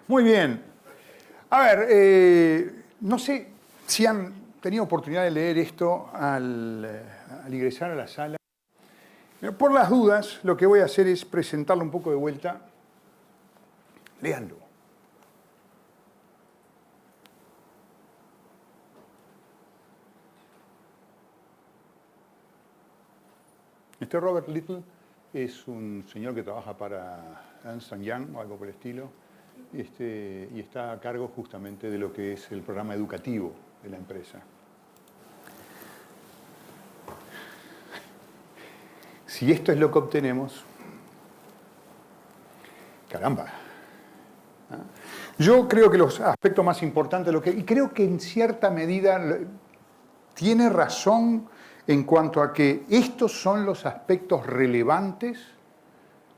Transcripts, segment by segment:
Muy bien. A ver, no sé si han tenido oportunidad de leer esto al ingresar a la sala. Pero por las dudas, lo que voy a hacer es presentarlo un poco de vuelta. Léanlo. Este Robert Little es un señor que trabaja para Ernst Young o algo por el estilo, y está a cargo justamente de lo que es el programa educativo de la empresa. Si esto es lo que obtenemos, caramba. Yo creo que los aspectos más importantes, y creo que en cierta medida tiene razón en cuanto a que estos son los aspectos relevantes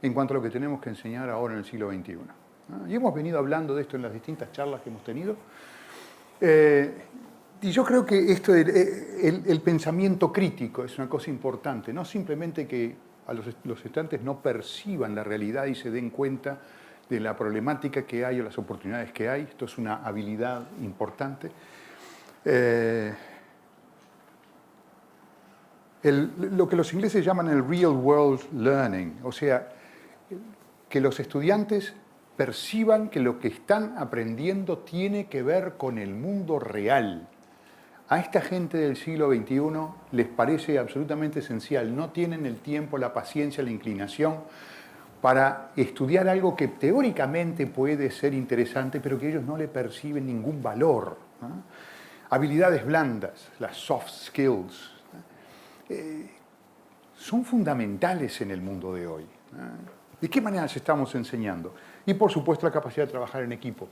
en cuanto a lo que tenemos que enseñar ahora en el siglo XXI. Y hemos venido hablando de esto en las distintas charlas que hemos tenido. Y yo creo que esto el pensamiento crítico es una cosa importante, no simplemente que los estudiantes no perciban la realidad y se den cuenta de la problemática que hay o las oportunidades que hay. Esto es una habilidad importante. Lo que los ingleses llaman el real world learning, o sea, que los estudiantes perciban que lo que están aprendiendo tiene que ver con el mundo real. A esta gente del siglo XXI les parece absolutamente esencial. No tienen el tiempo, la paciencia, la inclinación para estudiar algo que teóricamente puede ser interesante, pero que ellos no le perciben ningún valor, ¿no? Habilidades blandas, las soft skills, son fundamentales en el mundo de hoy. ¿De qué manera las estamos enseñando? Y por supuesto la capacidad de trabajar en equipo.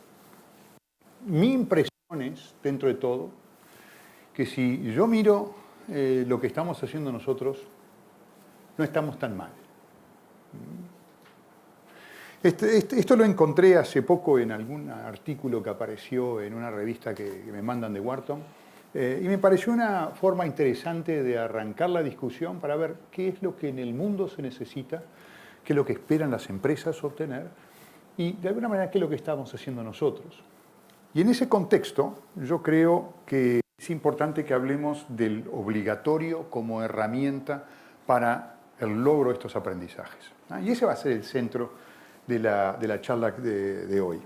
Mi impresión es, dentro de todo, que si yo miro lo que estamos haciendo nosotros, no estamos tan mal. Esto lo encontré hace poco en algún artículo que apareció en una revista que me mandan de Wharton, y me pareció una forma interesante de arrancar la discusión para ver qué es lo que en el mundo se necesita, qué es lo que esperan las empresas obtener y de alguna manera qué es lo que estamos haciendo nosotros. Y en ese contexto yo creo que es importante que hablemos del obligatorio como herramienta para el logro de estos aprendizajes. Y ese va a ser el centro de la charla de hoy.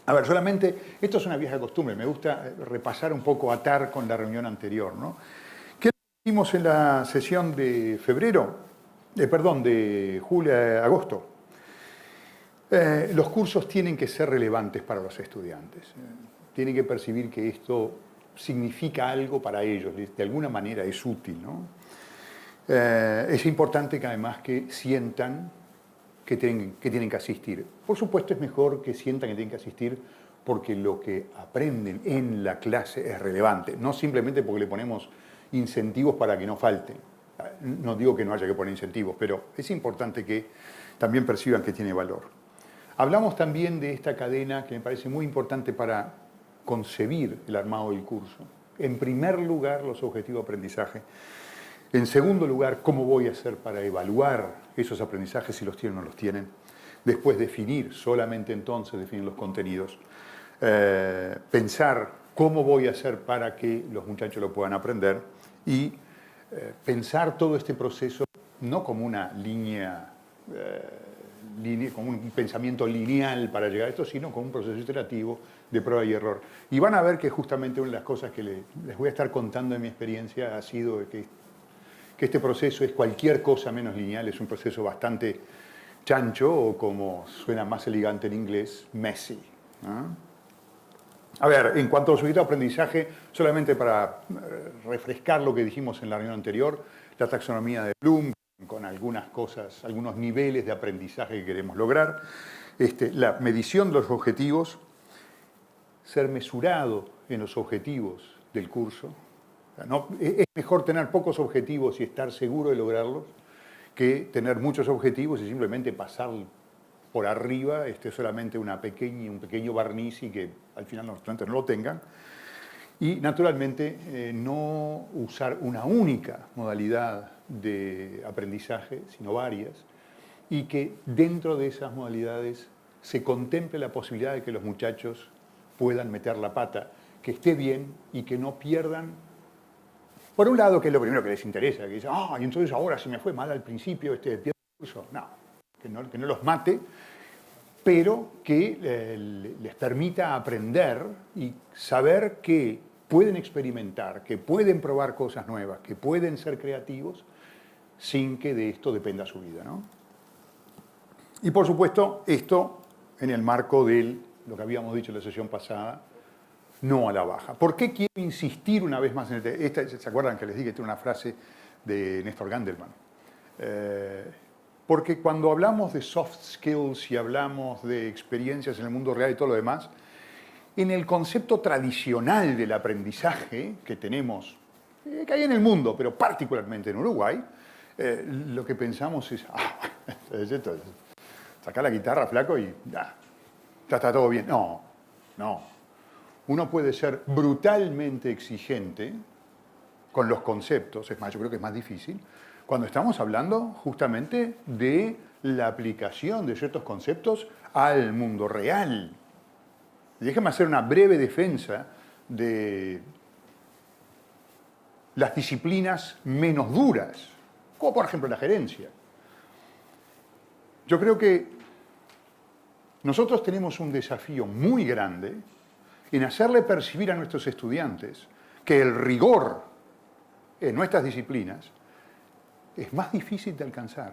A ver, solamente, esto es una vieja costumbre, me gusta repasar un poco, atar con la reunión anterior, ¿no? ¿Qué hicimos en la sesión de agosto? Los cursos tienen que ser relevantes para los estudiantes. Tienen que percibir que esto significa algo para ellos, de alguna manera es útil, ¿no? Es importante que además que sientan que tienen que asistir. Por supuesto es mejor que sientan que tienen que asistir porque lo que aprenden en la clase es relevante, no simplemente porque le ponemos incentivos para que no falten. No digo que no haya que poner incentivos, pero es importante que también perciban que tiene valor. Hablamos también de esta cadena que me parece muy importante para concebir el armado del curso. En primer lugar, los objetivos de aprendizaje. En segundo lugar, cómo voy a hacer para evaluar esos aprendizajes, si los tienen o no los tienen. Después definir, solamente entonces definir los contenidos. Pensar cómo voy a hacer para que los muchachos lo puedan aprender. Y pensar todo este proceso no como una como un pensamiento lineal para llegar a esto, sino como un proceso iterativo de prueba y error. Y van a ver que justamente una de las cosas que les voy a estar contando de mi experiencia ha sido que este proceso es cualquier cosa menos lineal, es un proceso bastante chancho, o como suena más elegante en inglés, messy, ¿no? A ver, en cuanto a los objetivos de aprendizaje, solamente para refrescar lo que dijimos en la reunión anterior, la taxonomía de Bloom, con algunas cosas, algunos niveles de aprendizaje que queremos lograr, la medición de los objetivos, ser mesurado en los objetivos del curso. No, es mejor tener pocos objetivos y estar seguro de lograrlos que tener muchos objetivos y simplemente pasar por arriba solamente un pequeño barniz y que al final los estudiantes no lo tengan. Y naturalmente no usar una única modalidad de aprendizaje, sino varias, y que dentro de esas modalidades se contemple la posibilidad de que los muchachos puedan meter la pata, que esté bien y que no pierdan. Por un lado, que es lo primero que les interesa, que dicen, y entonces ahora si me fue mal al principio, pierdo el curso. No, que no los mate, pero que les permita aprender y saber que pueden experimentar, que pueden probar cosas nuevas, que pueden ser creativos sin que de esto dependa su vida, ¿no? Y por supuesto, esto en el marco de lo que habíamos dicho en la sesión pasada, no a la baja. ¿Por qué quiero insistir una vez más en esta? ¿Se acuerdan que les dije que tiene una frase de Néstor Gandelman? Porque cuando hablamos de soft skills y hablamos de experiencias en el mundo real y todo lo demás, en el concepto tradicional del aprendizaje que tenemos, que hay en el mundo, pero particularmente en Uruguay, lo que pensamos es, sacar la guitarra, flaco, y ya está todo bien. No. Uno puede ser brutalmente exigente con los conceptos, es más, yo creo que es más difícil, cuando estamos hablando justamente de la aplicación de ciertos conceptos al mundo real. Déjenme hacer una breve defensa de las disciplinas menos duras, como por ejemplo la gerencia. Yo creo que nosotros tenemos un desafío muy grande en hacerle percibir a nuestros estudiantes que el rigor en nuestras disciplinas es más difícil de alcanzar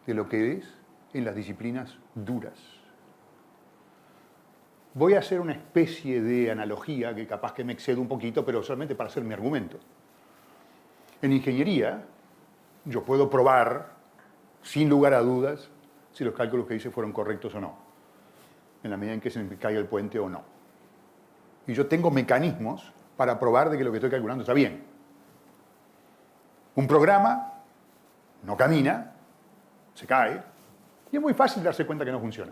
de lo que es en las disciplinas duras. Voy a hacer una especie de analogía que capaz que me excedo un poquito, pero solamente para hacer mi argumento. En ingeniería, yo puedo probar, sin lugar a dudas, si los cálculos que hice fueron correctos o no, en la medida en que se me caiga el puente o no. Y yo tengo mecanismos para probar de que lo que estoy calculando está bien. Un programa no camina, se cae, y es muy fácil darse cuenta que no funciona.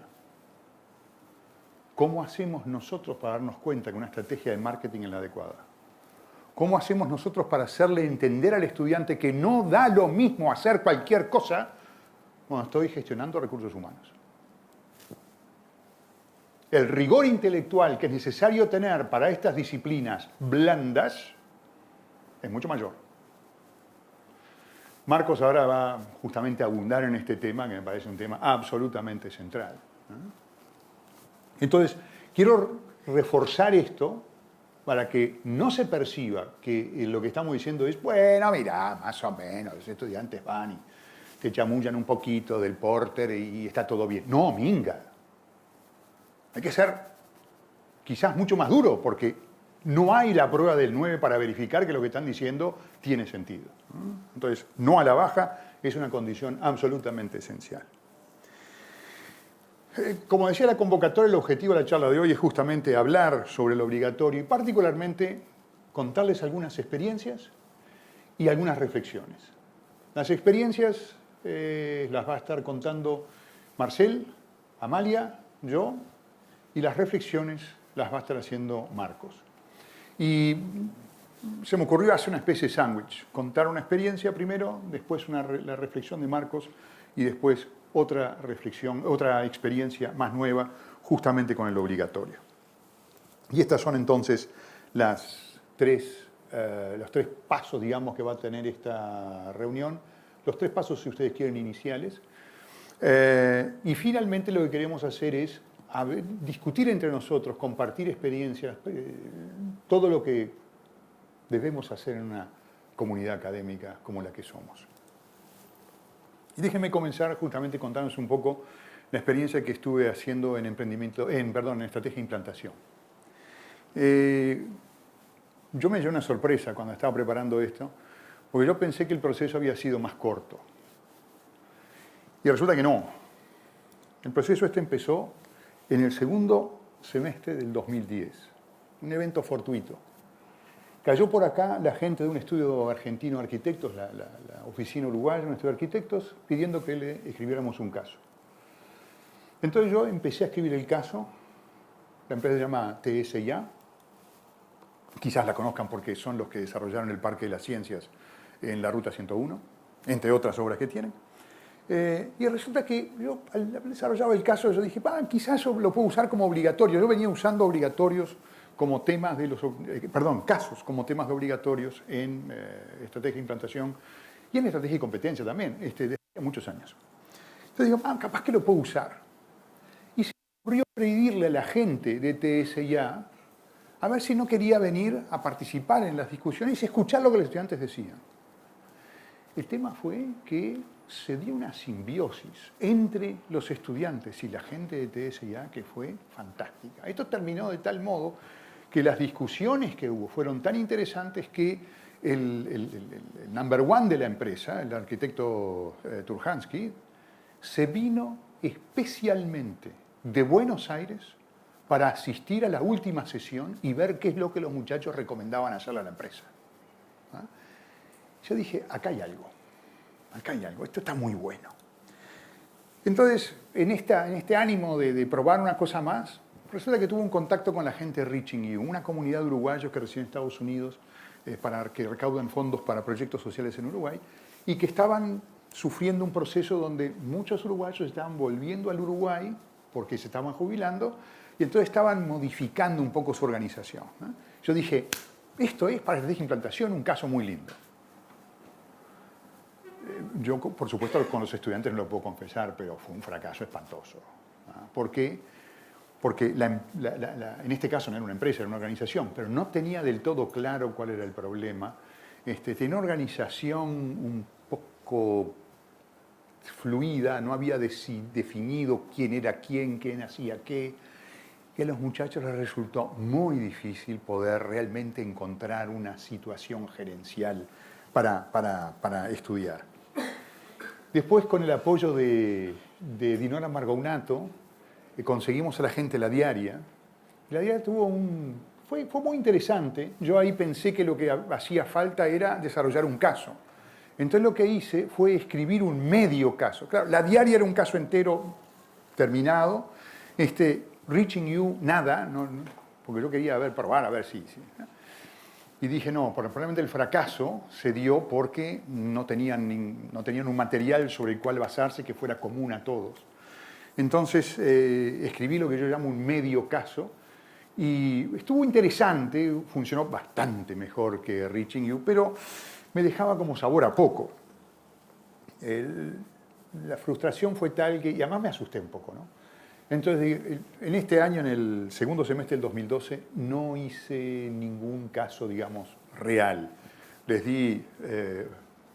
¿Cómo hacemos nosotros para darnos cuenta que una estrategia de marketing es la adecuada? ¿Cómo hacemos nosotros para hacerle entender al estudiante que no da lo mismo hacer cualquier cosa cuando estoy gestionando recursos humanos? El rigor intelectual que es necesario tener para estas disciplinas blandas es mucho mayor. Marcos ahora va justamente a abundar en este tema, que me parece un tema absolutamente central, ¿no? Entonces, quiero reforzar esto para que no se perciba que lo que estamos diciendo es, bueno, mira, más o menos, los estudiantes van y te chamullan un poquito del Porter y está todo bien. No, minga. Hay que ser quizás mucho más duro, porque no hay la prueba del 9 para verificar que lo que están diciendo tiene sentido. Entonces, no a la baja es una condición absolutamente esencial. Como decía la convocatoria, el objetivo de la charla de hoy es justamente hablar sobre lo obligatorio y particularmente contarles algunas experiencias y algunas reflexiones. Las experiencias las va a estar contando Marcel, Amalia, yo, y las reflexiones las va a estar haciendo Marcos. Y se me ocurrió hacer una especie de sándwich, contar una experiencia primero, después la reflexión de Marcos y después otra reflexión, otra experiencia más nueva, justamente con el obligatorio. Y estas son entonces los tres pasos, digamos, que va a tener esta reunión, los tres pasos, si ustedes quieren, iniciales. Y finalmente lo que queremos hacer es discutir entre nosotros, compartir experiencias, todo lo que debemos hacer en una comunidad académica como la que somos. Y déjenme comenzar justamente contándoles un poco la experiencia que estuve haciendo en en estrategia de implantación. Yo me llevé una sorpresa cuando estaba preparando esto, porque yo pensé que el proceso había sido más corto. Y resulta que no. El proceso empezó en el segundo semestre del 2010, un evento fortuito. Cayó por acá la gente de un estudio argentino de arquitectos, la oficina uruguaya, un estudio de arquitectos, pidiendo que le escribiéramos un caso. Entonces yo empecé a escribir el caso, la empresa se llama TSIA, quizás la conozcan porque son los que desarrollaron el Parque de las Ciencias en la Ruta 101, entre otras obras que tienen. Y resulta que yo, al haber desarrollado el caso, yo dije, quizás yo lo puedo usar como obligatorio. Yo venía usando obligatorios como temas de los, casos como temas de obligatorios en estrategia de implantación y en estrategia y competencia también, desde hace muchos años. Entonces digo, capaz que lo puedo usar. Y se me ocurrió pedirle a la gente de TSIA a ver si no quería venir a participar en las discusiones y escuchar lo que los estudiantes decían. El tema fue que se dio una simbiosis entre los estudiantes y la gente de TSIA que fue fantástica. Esto terminó de tal modo que las discusiones que hubo fueron tan interesantes que el number one de la empresa, el arquitecto Turhansky, se vino especialmente de Buenos Aires para asistir a la última sesión y ver qué es lo que los muchachos recomendaban hacerle a la empresa. Yo dije, acá hay algo, esto está muy bueno. Entonces, en este ánimo de probar una cosa más, resulta que tuve un contacto con la gente de Reaching You, una comunidad de uruguayos que residen en Estados Unidos, que recaudan fondos para proyectos sociales en Uruguay, y que estaban sufriendo un proceso donde muchos uruguayos estaban volviendo al Uruguay porque se estaban jubilando, y entonces estaban modificando un poco su organización, ¿no? Yo dije, esto es para estrategia de implantación un caso muy lindo. Yo, por supuesto, con los estudiantes no lo puedo confesar, pero fue un fracaso espantoso. ¿No? ¿Por qué? Porque en este caso no era una empresa, era una organización, pero no tenía del todo claro cuál era el problema. Tenía una organización un poco fluida, no había definido quién era quién hacía qué, que a los muchachos les resultó muy difícil poder realmente encontrar una situación gerencial para estudiar. Después, con el apoyo de Dinora Margounato, conseguimos a la gente la diaria. La diaria fue muy interesante. Yo ahí pensé que lo que hacía falta era desarrollar un caso. Entonces lo que hice fue escribir un medio caso. Claro, la diaria era un caso entero terminado. Reaching You, nada, porque yo quería probar a ver si. Y dije, no, probablemente el fracaso se dio porque no tenían un material sobre el cual basarse que fuera común a todos. Entonces escribí lo que yo llamo un medio caso y estuvo interesante, funcionó bastante mejor que Reaching You, pero me dejaba como sabor a poco. La frustración fue tal que, y además me asusté un poco, ¿no? Entonces, en este año, en el segundo semestre del 2012, no hice ningún caso, digamos, real. Les di,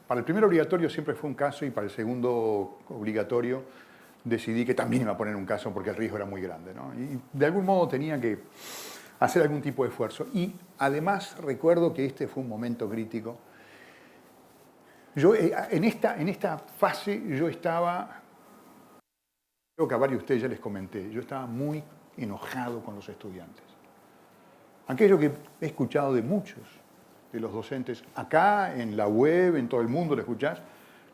para el primer obligatorio siempre fue un caso y para el segundo obligatorio decidí que también iba a poner un caso porque el riesgo era muy grande, ¿no? Y de algún modo tenía que hacer algún tipo de esfuerzo. Y además recuerdo que este fue un momento crítico. Yo en esta fase yo estaba... Creo que a varios de ustedes ya les comenté, yo estaba muy enojado con los estudiantes. Aquello que he escuchado de muchos de los docentes, acá, en la web, en todo el mundo lo escuchás,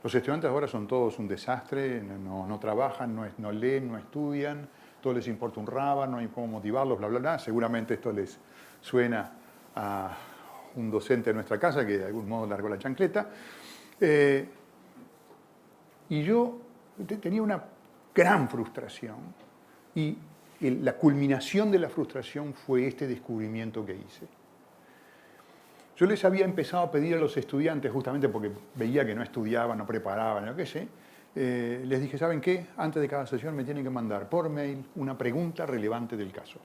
los estudiantes ahora son todos un desastre, no trabajan, no leen, no estudian, todo les importa un raba, no hay cómo motivarlos, bla, bla, bla. Seguramente esto les suena a un docente de nuestra casa que de algún modo largó la chancleta. Y yo tenía una gran frustración y la culminación de la frustración fue este descubrimiento que hice. Yo les había empezado a pedir a los estudiantes, justamente porque veía que no estudiaban, no preparaban, lo que sé, les dije, ¿saben qué? Antes de cada sesión me tienen que mandar por mail una pregunta relevante del caso.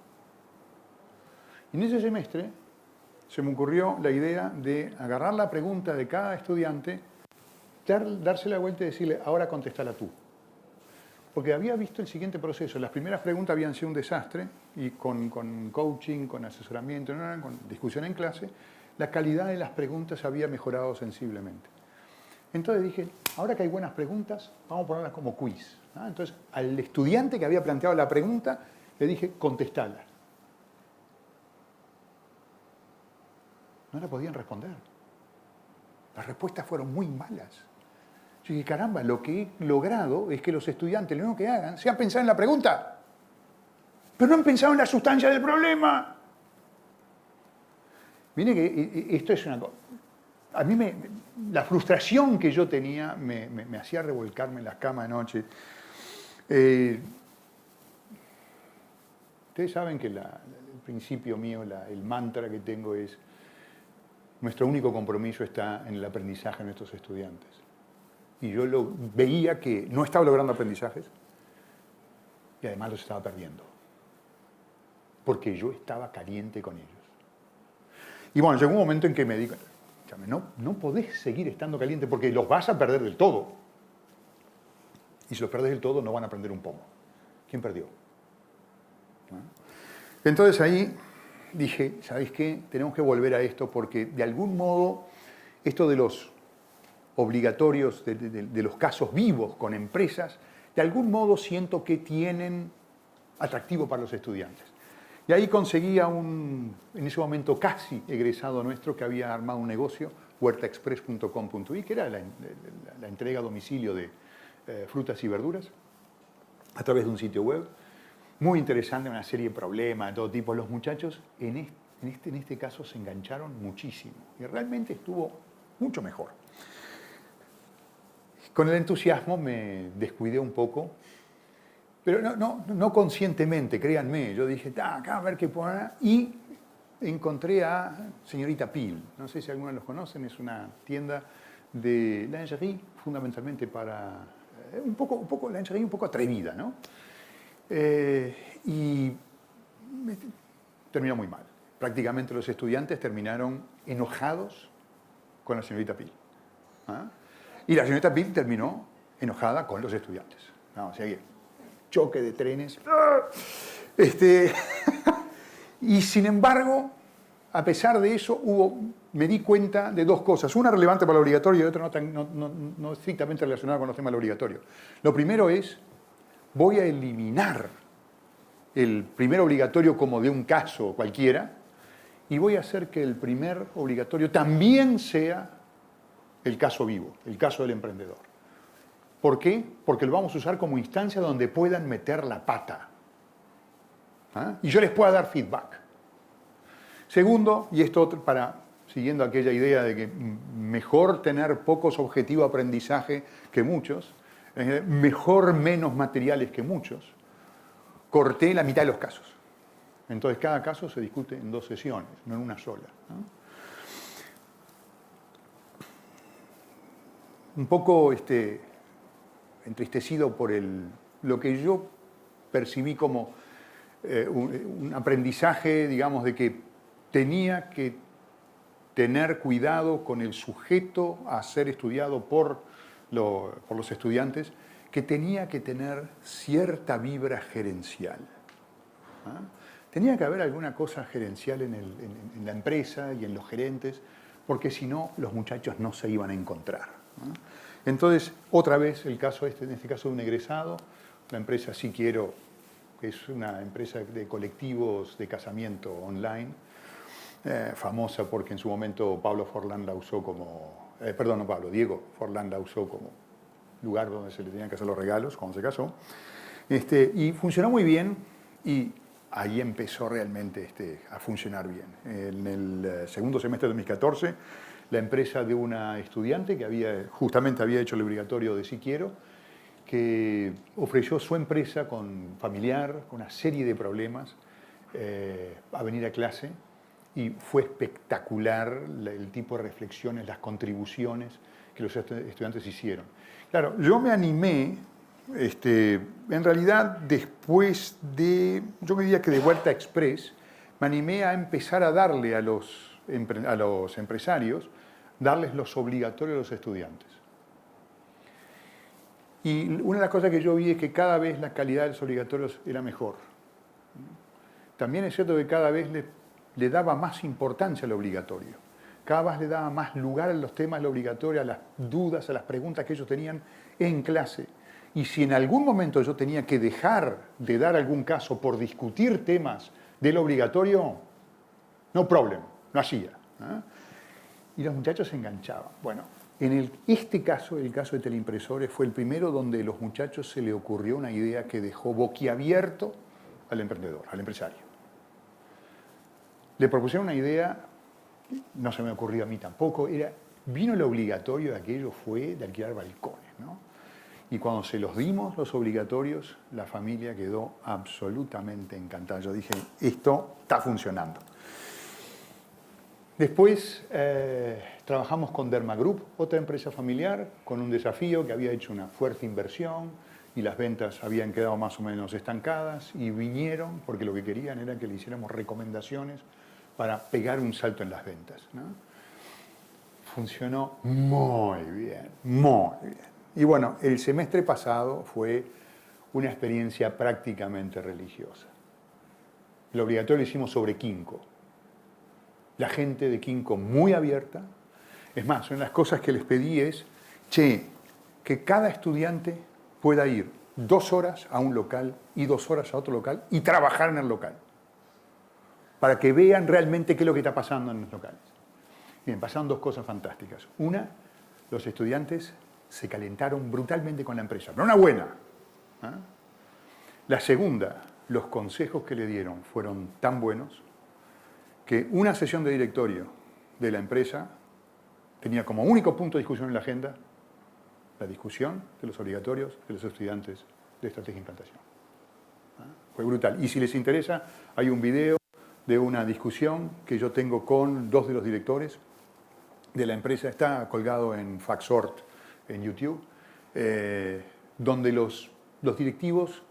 Y en ese semestre se me ocurrió la idea de agarrar la pregunta de cada estudiante, darse la vuelta y decirle, ahora contéstala tú. Porque había visto el siguiente proceso. Las primeras preguntas habían sido un desastre y con coaching, con asesoramiento, con discusión en clase, la calidad de las preguntas había mejorado sensiblemente. Entonces dije, ahora que hay buenas preguntas, vamos a ponerlas como quiz, ¿no? Entonces, al estudiante que había planteado la pregunta, le dije, contestala. No la podían responder. Las respuestas fueron muy malas. Yo dije, caramba, lo que he logrado es que los estudiantes lo único que hagan sea pensar en la pregunta, pero no han pensado en la sustancia del problema. Miren que esto es una cosa. a mí la frustración que yo tenía me hacía revolcarme en las camas de noche. Ustedes saben que el principio mío, el mantra que tengo es: nuestro único compromiso está en el aprendizaje de nuestros estudiantes. Y yo veía que no estaba logrando aprendizajes y además los estaba perdiendo. Porque yo estaba caliente con ellos. Y bueno, llegó un momento en que me dijo: no podés seguir estando caliente porque los vas a perder del todo. Y si los perdés del todo, no van a aprender un pomo. ¿Quién perdió? ¿No? Entonces ahí dije: ¿sabéis qué? Tenemos que volver a esto porque de algún modo esto de los obligatorios, de los casos vivos con empresas, de algún modo siento que tienen atractivo para los estudiantes. Y ahí conseguí en ese momento casi egresado nuestro, que había armado un negocio, huertaexpress.com.uy, que era la entrega a domicilio de frutas y verduras a través de un sitio web. Muy interesante, una serie de problemas de todo tipo. Los muchachos en este caso se engancharon muchísimo y realmente estuvo mucho mejor. Con el entusiasmo me descuidé un poco, pero no conscientemente, créanme. Yo dije: acá a ver qué poner. Y encontré a Señorita Pil. No sé si algunos los conocen, es una tienda de lingerie, fundamentalmente para un poco lingerie un poco atrevida, ¿no? Y terminó muy mal. Prácticamente los estudiantes terminaron enojados con la señorita Pil. ¿Ah? Y la señorita Pil terminó enojada con los estudiantes. O sea, choque de trenes. Y sin embargo, a pesar de eso, me di cuenta de dos cosas. Una relevante para el obligatorio y otra no estrictamente relacionada con los temas del obligatorio. Lo primero es: voy a eliminar el primer obligatorio como de un caso cualquiera y voy a hacer que el primer obligatorio también sea el caso vivo, el caso del emprendedor. ¿Por qué? Porque lo vamos a usar como instancia donde puedan meter la pata. Y yo les pueda dar feedback. Segundo, y esto siguiendo aquella idea de que mejor tener pocos objetivos de aprendizaje que muchos, mejor menos materiales que muchos, corté la mitad de los casos. Entonces cada caso se discute en 2 sesiones, no en una sola, ¿no? Un poco entristecido por lo que yo percibí como un aprendizaje, digamos, de que tenía que tener cuidado con el sujeto a ser estudiado por los estudiantes, que tenía que tener cierta vibra gerencial. Tenía que haber alguna cosa gerencial en la empresa y en los gerentes, porque si no, los muchachos no se iban a encontrar. Entonces, otra vez el caso en este caso de un egresado, la empresa Sí Quiero, que es una empresa de colectivos de casamiento online, famosa porque en su momento Pablo Forlán la usó como, Diego Forlán la usó como lugar donde se le tenían que hacer los regalos cuando se casó. Y funcionó muy bien y ahí empezó realmente a funcionar bien. En el segundo semestre de 2014, la empresa de una estudiante que justamente había hecho el obligatorio de Sí Quiero, que ofreció su empresa familiar, con una serie de problemas, a venir a clase, y fue espectacular el tipo de reflexiones, las contribuciones que los estudiantes hicieron. Claro, yo me animé, en realidad después yo me diría que de Huerta Express, me animé a empezar a darle a los empresarios, darles los obligatorios a los estudiantes. Y una de las cosas que yo vi es que cada vez la calidad de los obligatorios era mejor. También es cierto que cada vez le daba más importancia al obligatorio. Cada vez le daba más lugar a los temas del obligatorio, a las dudas, a las preguntas que ellos tenían en clase. Y si en algún momento yo tenía que dejar de dar algún caso por discutir temas del obligatorio, no problem, no hacía. Y los muchachos se enganchaban. Bueno, este caso, el caso de Teleimpresores, fue el primero donde a los muchachos se le ocurrió una idea que dejó boquiabierto al emprendedor, al empresario. Le propusieron una idea, no se me ocurrió a mí tampoco, era vino el obligatorio de aquello fue de alquilar balcones, ¿no? Y cuando se los dimos, los obligatorios, la familia quedó absolutamente encantada. Yo dije, esto está funcionando. Después trabajamos con Derma Group, otra empresa familiar, con un desafío que había hecho una fuerte inversión y las ventas habían quedado más o menos estancadas y vinieron porque lo que querían era que le hiciéramos recomendaciones para pegar un salto en las ventas, ¿no? Funcionó muy bien, muy bien. Y bueno, el semestre pasado fue una experiencia prácticamente religiosa. El obligatorio lo hicimos sobre Kinko. La gente de Kinko muy abierta. Es más, una de las cosas que les pedí es, que cada estudiante pueda ir 2 horas a un local y 2 horas a otro local y trabajar en el local. Para que vean realmente qué es lo que está pasando en los locales. Bien, pasaron 2 cosas fantásticas. Una, los estudiantes se calentaron brutalmente con la empresa, pero una buena. ¿Ah? La segunda, los consejos que le dieron fueron tan buenos que una sesión de directorio de la empresa tenía como único punto de discusión en la agenda la discusión de los obligatorios de los estudiantes de estrategia de implantación. Fue brutal. Y si les interesa, hay un video de una discusión que yo tengo con 2 de los directores de la empresa. Está colgado en Faxort, en YouTube, donde los directivos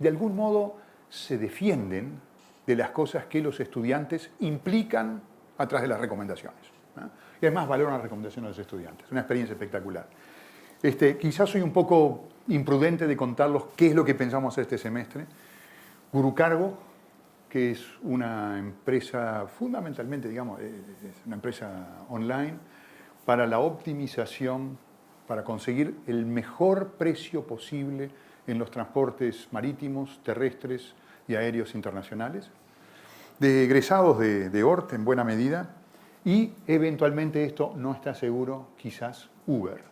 de algún modo se defienden de las cosas que los estudiantes implican atrás de las recomendaciones, ¿no? Y además valoran las recomendaciones de los estudiantes. Una experiencia espectacular. Quizás soy un poco imprudente de contarles qué es lo que pensamos este semestre. Gurucargo, que es una empresa fundamentalmente, digamos, es una empresa online para la optimización, para conseguir el mejor precio posible en los transportes marítimos, terrestres y aéreos internacionales, de egresados de ORT en buena medida, y eventualmente esto no está seguro, quizás Uber.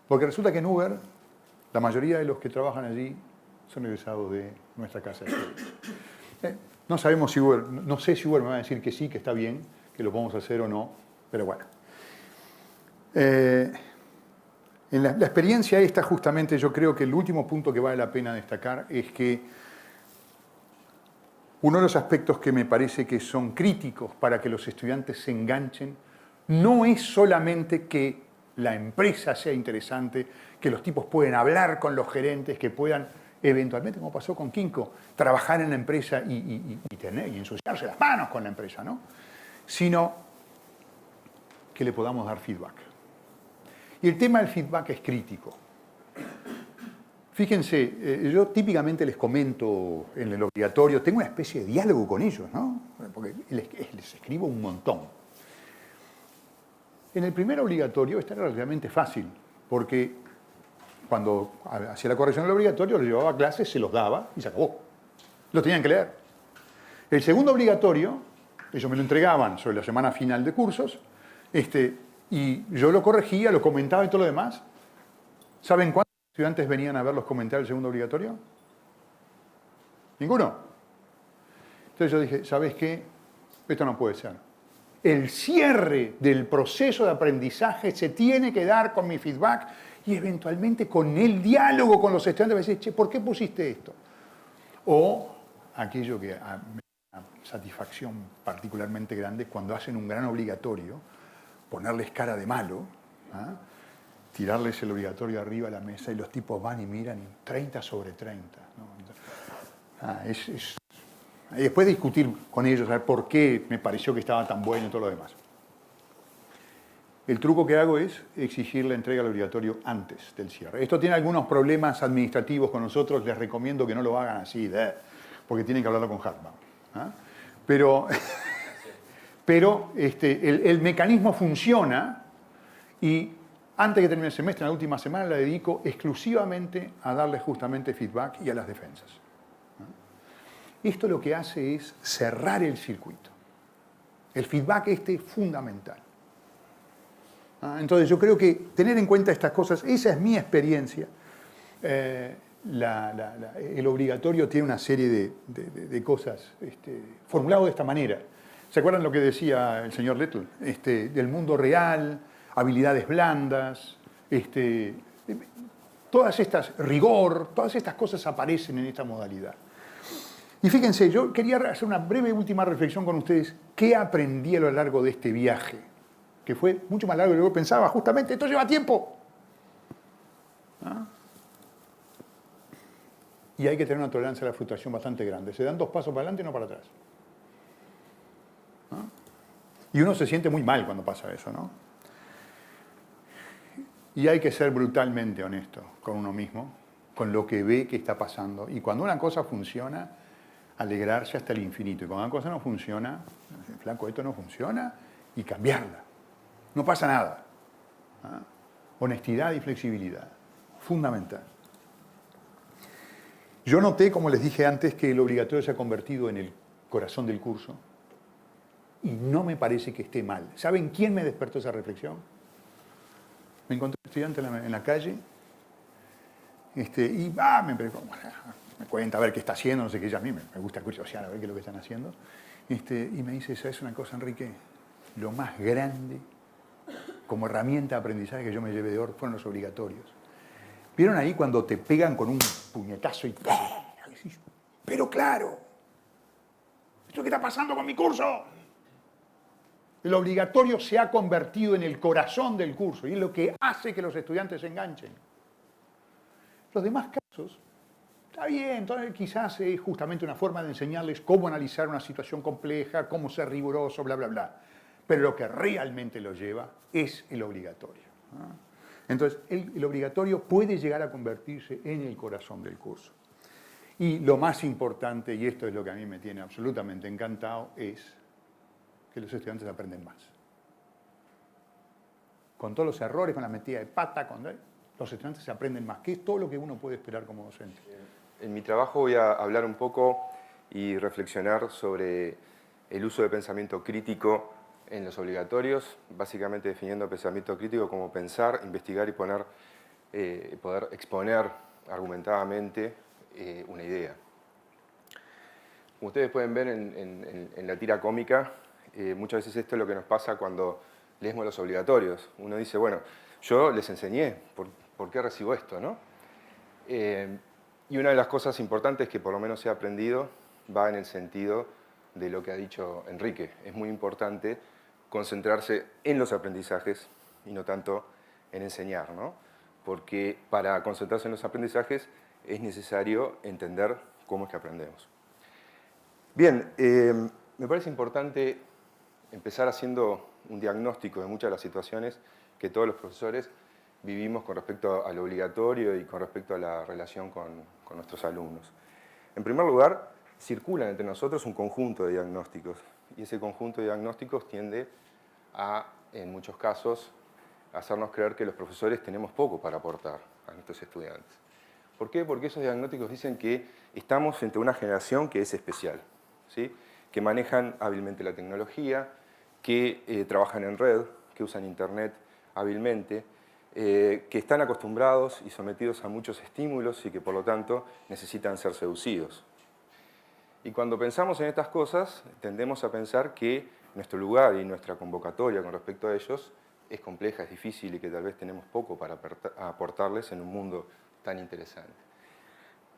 Porque resulta que en Uber, la mayoría de los que trabajan allí son egresados de nuestra casa de estudios. No sabemos si Uber, no sé si Uber me va a decir que sí, que está bien, que lo podemos hacer o no, pero bueno. En la experiencia esta, justamente, yo creo que el último punto que vale la pena destacar es que uno de los aspectos que me parece que son críticos para que los estudiantes se enganchen no es solamente que la empresa sea interesante, que los tipos pueden hablar con los gerentes, que puedan eventualmente, como pasó con Kinko, trabajar en la empresa y ensuciarse las manos con la empresa, ¿no? Sino que le podamos dar feedback. Y el tema del feedback es crítico. Fíjense, yo típicamente les comento en el obligatorio, tengo una especie de diálogo con ellos, ¿no? Porque les escribo un montón. En el primer obligatorio esto era relativamente fácil, porque cuando hacía la corrección del obligatorio, lo llevaba a clase, se los daba y se acabó. Lo tenían que leer. El segundo obligatorio, ellos me lo entregaban sobre la semana final de cursos, y yo lo corregía, lo comentaba y todo lo demás. ¿Saben cuántos estudiantes venían a ver los comentarios del segundo obligatorio? Ninguno. Entonces yo dije, ¿sabes qué? Esto no puede ser. El cierre del proceso de aprendizaje se tiene que dar con mi feedback y eventualmente con el diálogo con los estudiantes. Me decir, che, ¿por qué pusiste esto? O aquello que me da una satisfacción particularmente grande cuando hacen un gran obligatorio, ponerles cara de malo, ¿ah? Tirarles el obligatorio arriba a la mesa y los tipos van y miran 30 sobre 30. ¿No? Y después discutir con ellos, a ver por qué me pareció que estaba tan bueno y todo lo demás. El truco que hago es exigir la entrega del obligatorio antes del cierre. Esto tiene algunos problemas administrativos con nosotros, les recomiendo que no lo hagan así, porque tienen que hablarlo con Hartman. ¿Ah? Pero el mecanismo funciona y antes que termine el semestre, en la última semana, la dedico exclusivamente a darles justamente feedback y a las defensas. Esto lo que hace es cerrar el circuito. El feedback es fundamental. Entonces yo creo que tener en cuenta estas cosas, esa es mi experiencia. El obligatorio tiene una serie de cosas formulado de esta manera. ¿Se acuerdan lo que decía el señor Little? Del mundo real habilidades blandas, todas estas, rigor, todas estas cosas aparecen en esta modalidad. Y fíjense, yo quería hacer una breve última reflexión con ustedes. ¿Qué aprendí a lo largo de este viaje? Que fue mucho más largo de lo que yo pensaba, justamente. Esto lleva tiempo. ¿Ah? Y hay que tener una tolerancia a la frustración bastante grande. Se dan 2 pasos para adelante y no para atrás. ¿Ah? Y uno se siente muy mal cuando pasa eso, ¿no? Y hay que ser brutalmente honesto con uno mismo, con lo que ve que está pasando. Y cuando una cosa funciona, alegrarse hasta el infinito. Y cuando una cosa no funciona, flaco, esto no funciona, y cambiarla. No pasa nada. ¿Ah? Honestidad y flexibilidad. Fundamental. Yo noté, como les dije antes, que el obligatorio se ha convertido en el corazón del curso. Y no me parece que esté mal. ¿Saben quién me despertó esa reflexión? Me encontré un estudiante en la calle y me cuenta a ver qué está haciendo, no sé qué, a mí me gusta curiosear a ver qué es lo que están haciendo. Y me dice, ¿sabes una cosa, Enrique? Lo más grande como herramienta de aprendizaje que yo me llevé de oro fueron los obligatorios. ¿Vieron ahí cuando te pegan con un puñetazo y decís, pero claro, ¿esto qué está pasando con mi curso? El obligatorio se ha convertido en el corazón del curso y es lo que hace que los estudiantes se enganchen. Los demás casos, está bien, entonces quizás es justamente una forma de enseñarles cómo analizar una situación compleja, cómo ser riguroso, bla, bla, bla. Pero lo que realmente lo lleva es el obligatorio. Entonces, el obligatorio puede llegar a convertirse en el corazón del curso. Y lo más importante, y esto es lo que a mí me tiene absolutamente encantado, es que los estudiantes aprenden más. Con todos los errores, con la metida de pata, los estudiantes aprenden más, que es todo lo que uno puede esperar como docente. En mi trabajo voy a hablar un poco y reflexionar sobre el uso de pensamiento crítico en los obligatorios, básicamente definiendo pensamiento crítico como pensar, investigar y poder exponer argumentadamente una idea. Como ustedes pueden ver en la tira cómica, muchas veces esto es lo que nos pasa cuando leemos los obligatorios. Uno dice, bueno, yo les enseñé, ¿por qué recibo esto, no? Y una de las cosas importantes que por lo menos he aprendido va en el sentido de lo que ha dicho Enrique. Es muy importante concentrarse en los aprendizajes y no tanto en enseñar, ¿no? Porque para concentrarse en los aprendizajes es necesario entender cómo es que aprendemos. Bien, me parece importante empezar haciendo un diagnóstico de muchas de las situaciones que todos los profesores vivimos con respecto al obligatorio y con respecto a la relación con nuestros alumnos. En primer lugar, circulan entre nosotros un conjunto de diagnósticos y ese conjunto de diagnósticos tiende a, en muchos casos, hacernos creer que los profesores tenemos poco para aportar a nuestros estudiantes. ¿Por qué? Porque esos diagnósticos dicen que estamos frente a una generación que es especial, ¿sí? Que manejan hábilmente la tecnología, que trabajan en red, que usan Internet hábilmente, que están acostumbrados y sometidos a muchos estímulos y que por lo tanto necesitan ser seducidos. Y cuando pensamos en estas cosas, tendemos a pensar que nuestro lugar y nuestra convocatoria con respecto a ellos es compleja, es difícil y que tal vez tenemos poco para aportarles en un mundo tan interesante.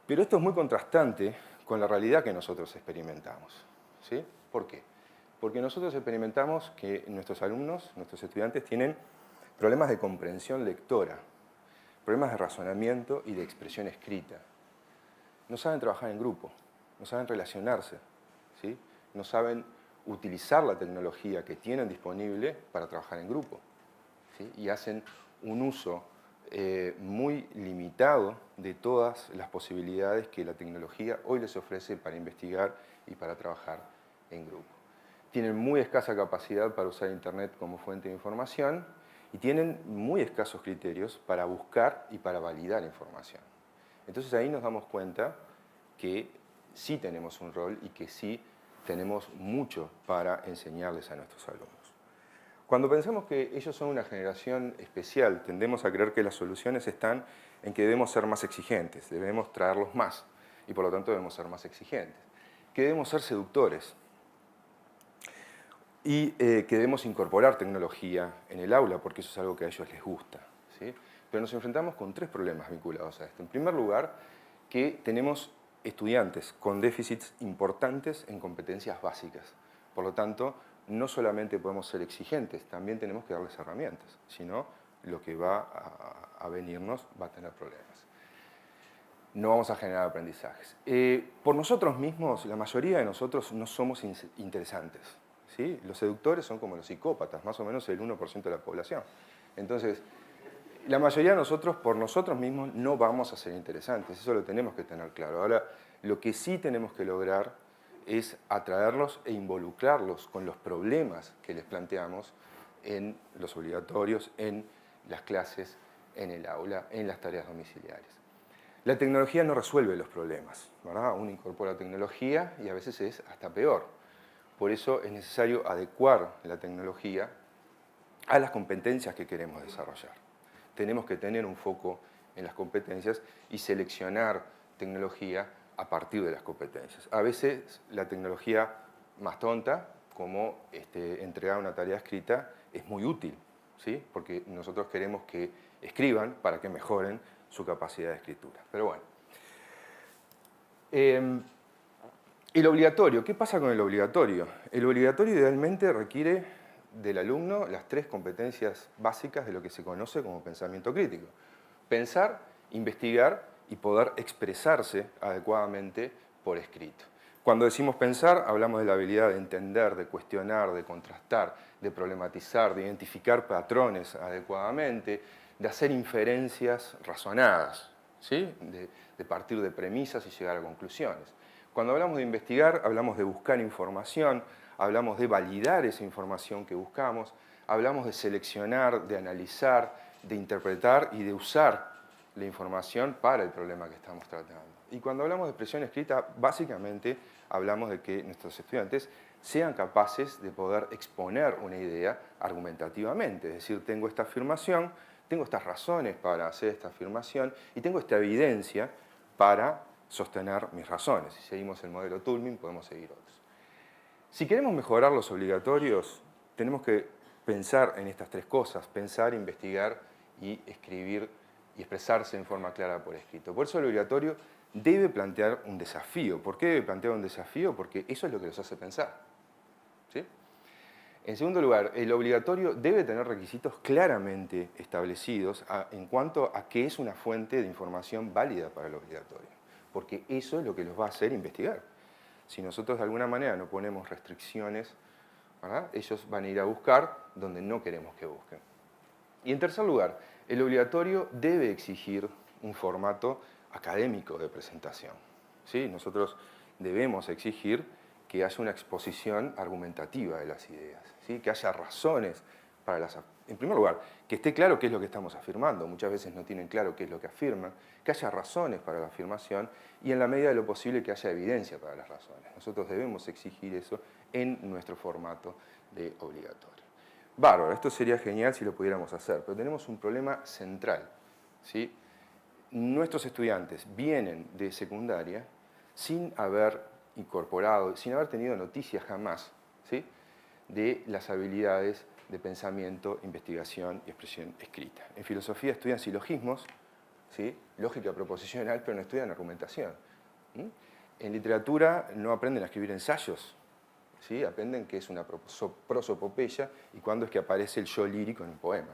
Pero esto es muy contrastante con la realidad que nosotros experimentamos, ¿sí? ¿Por qué? Porque nosotros experimentamos que nuestros alumnos, nuestros estudiantes, tienen problemas de comprensión lectora, problemas de razonamiento y de expresión escrita. No saben trabajar en grupo, no saben relacionarse, ¿sí? No saben utilizar la tecnología que tienen disponible para trabajar en grupo, ¿sí? Y hacen un uso muy limitado de todas las posibilidades que la tecnología hoy les ofrece para investigar y para trabajar en grupo. Tienen muy escasa capacidad para usar Internet como fuente de información y tienen muy escasos criterios para buscar y para validar información. Entonces ahí nos damos cuenta que sí tenemos un rol y que sí tenemos mucho para enseñarles a nuestros alumnos. Cuando pensamos que ellos son una generación especial, tendemos a creer que las soluciones están en que debemos ser más exigentes, debemos traerlos más y por lo tanto debemos ser más exigentes, que debemos ser seductores. y que debemos incorporar tecnología en el aula, porque eso es algo que a ellos les gusta, ¿sí? Pero nos enfrentamos con 3 problemas vinculados a esto. En primer lugar, que tenemos estudiantes con déficits importantes en competencias básicas. Por lo tanto, no solamente podemos ser exigentes, también tenemos que darles herramientas, si no, lo que va a venirnos va a tener problemas. No vamos a generar aprendizajes. Por nosotros mismos, la mayoría de nosotros no somos interesantes, ¿sí? Los seductores son como los psicópatas, más o menos el 1% de la población. Entonces, la mayoría de nosotros, por nosotros mismos, no vamos a ser interesantes. Eso lo tenemos que tener claro. Ahora, lo que sí tenemos que lograr es atraerlos e involucrarlos con los problemas que les planteamos en los obligatorios, en las clases, en el aula, en las tareas domiciliares. La tecnología no resuelve los problemas, ¿verdad? Uno incorpora tecnología y a veces es hasta peor. Por eso es necesario adecuar la tecnología a las competencias que queremos desarrollar. Tenemos que tener un foco en las competencias y seleccionar tecnología a partir de las competencias. A veces la tecnología más tonta, como entregar una tarea escrita, es muy útil, ¿sí? Porque nosotros queremos que escriban para que mejoren su capacidad de escritura. Pero bueno. El obligatorio, ¿qué pasa con el obligatorio? El obligatorio idealmente requiere del alumno las 3 competencias básicas de lo que se conoce como pensamiento crítico. Pensar, investigar y poder expresarse adecuadamente por escrito. Cuando decimos pensar, hablamos de la habilidad de entender, de cuestionar, de contrastar, de problematizar, de identificar patrones adecuadamente, de hacer inferencias razonadas, ¿sí? De partir de premisas y llegar a conclusiones. Cuando hablamos de investigar, hablamos de buscar información, hablamos de validar esa información que buscamos, hablamos de seleccionar, de analizar, de interpretar y de usar la información para el problema que estamos tratando. Y cuando hablamos de expresión escrita, básicamente hablamos de que nuestros estudiantes sean capaces de poder exponer una idea argumentativamente. Es decir, tengo esta afirmación, tengo estas razones para hacer esta afirmación y tengo esta evidencia para sostener mis razones. Si seguimos el modelo Toulmin, podemos seguir otros. Si queremos mejorar los obligatorios, tenemos que pensar en estas 3 cosas: pensar, investigar y escribir y expresarse en forma clara por escrito. Por eso el obligatorio debe plantear un desafío. ¿Por qué debe plantear un desafío? Porque eso es lo que los hace pensar, ¿sí? En segundo lugar, el obligatorio debe tener requisitos claramente establecidos en cuanto a qué es una fuente de información válida para el obligatorio, porque eso es lo que los va a hacer investigar. Si nosotros de alguna manera no ponemos restricciones, ¿verdad?, ellos van a ir a buscar donde no queremos que busquen. Y en tercer lugar, el obligatorio debe exigir un formato académico de presentación, ¿sí? Nosotros debemos exigir que haya una exposición argumentativa de las ideas, ¿sí? Que haya razones para las... En primer lugar, que esté claro qué es lo que estamos afirmando. Muchas veces no tienen claro qué es lo que afirman. Que haya razones para la afirmación y, en la medida de lo posible, que haya evidencia para las razones. Nosotros debemos exigir eso en nuestro formato de obligatorio. Bárbaro, esto sería genial si lo pudiéramos hacer, pero tenemos un problema central, ¿sí? Nuestros estudiantes vienen de secundaria sin haber incorporado, sin haber tenido noticias jamás, ¿sí?, de las habilidades de pensamiento, investigación y expresión escrita. En filosofía estudian silogismos, ¿sí?, lógica proposicional, pero no estudian argumentación. En literatura no aprenden a escribir ensayos, ¿sí?, aprenden qué es una prosopopeya y cuándo es que aparece el yo lírico en un poema,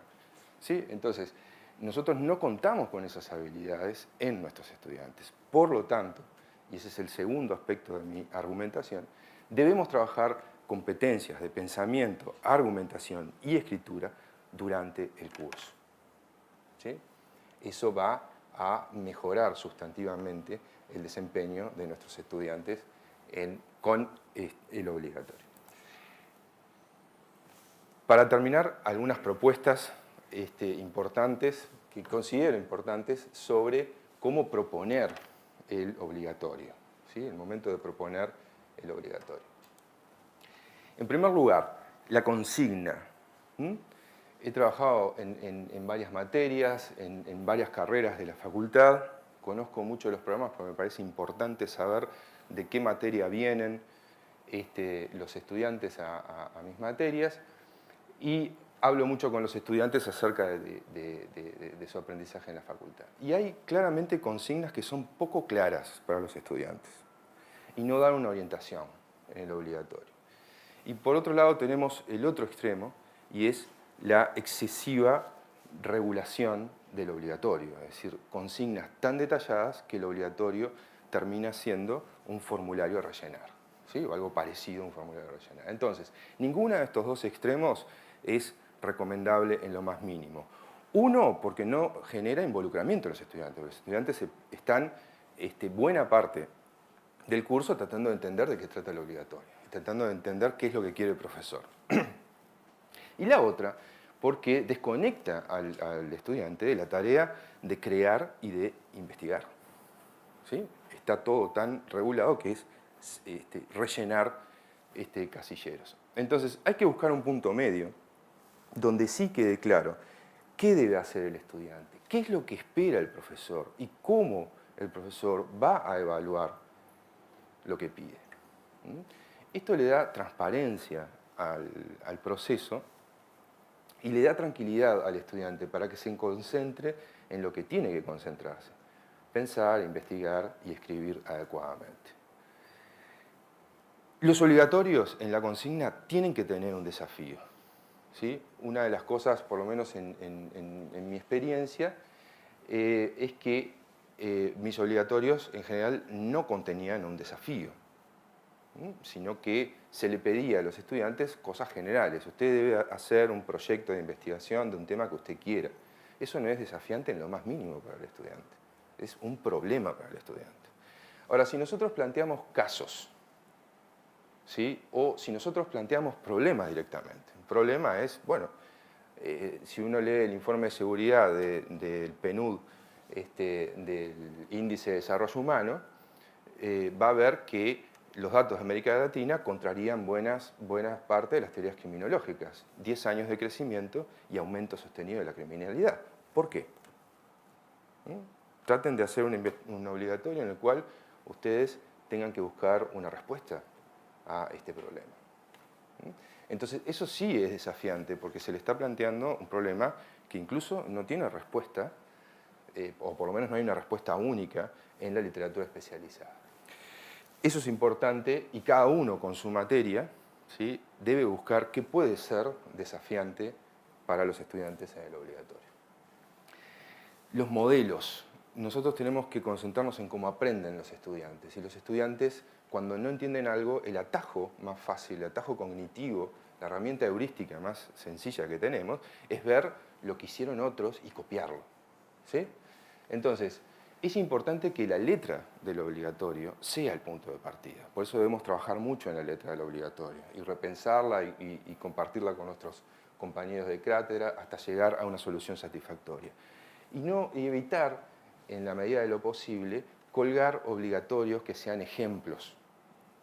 ¿sí? Entonces, nosotros no contamos con esas habilidades en nuestros estudiantes. Por lo tanto, y ese es el segundo aspecto de mi argumentación, debemos trabajar competencias de pensamiento, argumentación y escritura durante el curso, ¿sí? Eso va a mejorar sustantivamente el desempeño de nuestros estudiantes con el obligatorio. Para terminar, algunas propuestas importantes, que considero importantes, sobre cómo proponer el obligatorio, ¿sí?, el momento de proponer el obligatorio. En primer lugar, la consigna. He trabajado en varias materias, en varias carreras de la facultad. Conozco mucho de los programas porque me parece importante saber de qué materia vienen, los estudiantes a mis materias y hablo mucho con los estudiantes acerca de su aprendizaje en la facultad. Y hay claramente consignas que son poco claras para los estudiantes y no dan una orientación en el obligatorio. Y por otro lado tenemos el otro extremo y es la excesiva regulación del obligatorio, es decir, consignas tan detalladas que el obligatorio termina siendo un formulario a rellenar, ¿sí? O algo parecido a un formulario a rellenar. Entonces, ninguno de estos dos extremos es recomendable en lo más mínimo. Uno, porque no genera involucramiento en los estudiantes. Los estudiantes están buena parte del curso tratando de entender de qué trata el obligatorio, tratando de entender qué es lo que quiere el profesor. Y la otra, porque desconecta al estudiante de la tarea de crear y de investigar. ¿Sí? Está todo tan regulado que es rellenar casilleros. Entonces, hay que buscar un punto medio donde sí quede claro qué debe hacer el estudiante, qué es lo que espera el profesor y cómo el profesor va a evaluar lo que pide. Esto le da transparencia al proceso y le da tranquilidad al estudiante para que se concentre en lo que tiene que concentrarse. Pensar, investigar y escribir adecuadamente. Los obligatorios en la consigna tienen que tener un desafío. ¿Sí? Una de las cosas, por lo menos en mi experiencia, es que mis obligatorios en general no contenían un desafío, sino que se le pedía a los estudiantes cosas generales. Usted debe hacer un proyecto de investigación de un tema que usted quiera. Eso no es desafiante en lo más mínimo para el estudiante. Es un problema para el estudiante. Ahora, si nosotros planteamos casos, ¿sí? O si nosotros planteamos problemas directamente. Un problema es, bueno, si uno lee el informe de seguridad del PNUD, del Índice de Desarrollo Humano, va a ver que los datos de América Latina contrarían buenas parte de las teorías criminológicas. 10 años de crecimiento y aumento sostenido de la criminalidad. ¿Por qué? Traten de hacer un obligatorio en el cual ustedes tengan que buscar una respuesta a este problema. Entonces, eso sí es desafiante porque se le está planteando un problema que incluso no tiene respuesta, o por lo menos no hay una respuesta única en la literatura especializada. Eso es importante y cada uno con su materia, ¿sí? Debe buscar qué puede ser desafiante para los estudiantes en el obligatorio. Los modelos. Nosotros tenemos que concentrarnos en cómo aprenden los estudiantes. Y los estudiantes, cuando no entienden algo, el atajo más fácil, el atajo cognitivo, la herramienta heurística más sencilla que tenemos, es ver lo que hicieron otros y copiarlo. ¿Sí? Entonces, es importante que la letra del obligatorio sea el punto de partida. Por eso debemos trabajar mucho en la letra del obligatorio y repensarla y compartirla con nuestros compañeros de cátedra hasta llegar a una solución satisfactoria. Y evitar, en la medida de lo posible, colgar obligatorios que sean ejemplos,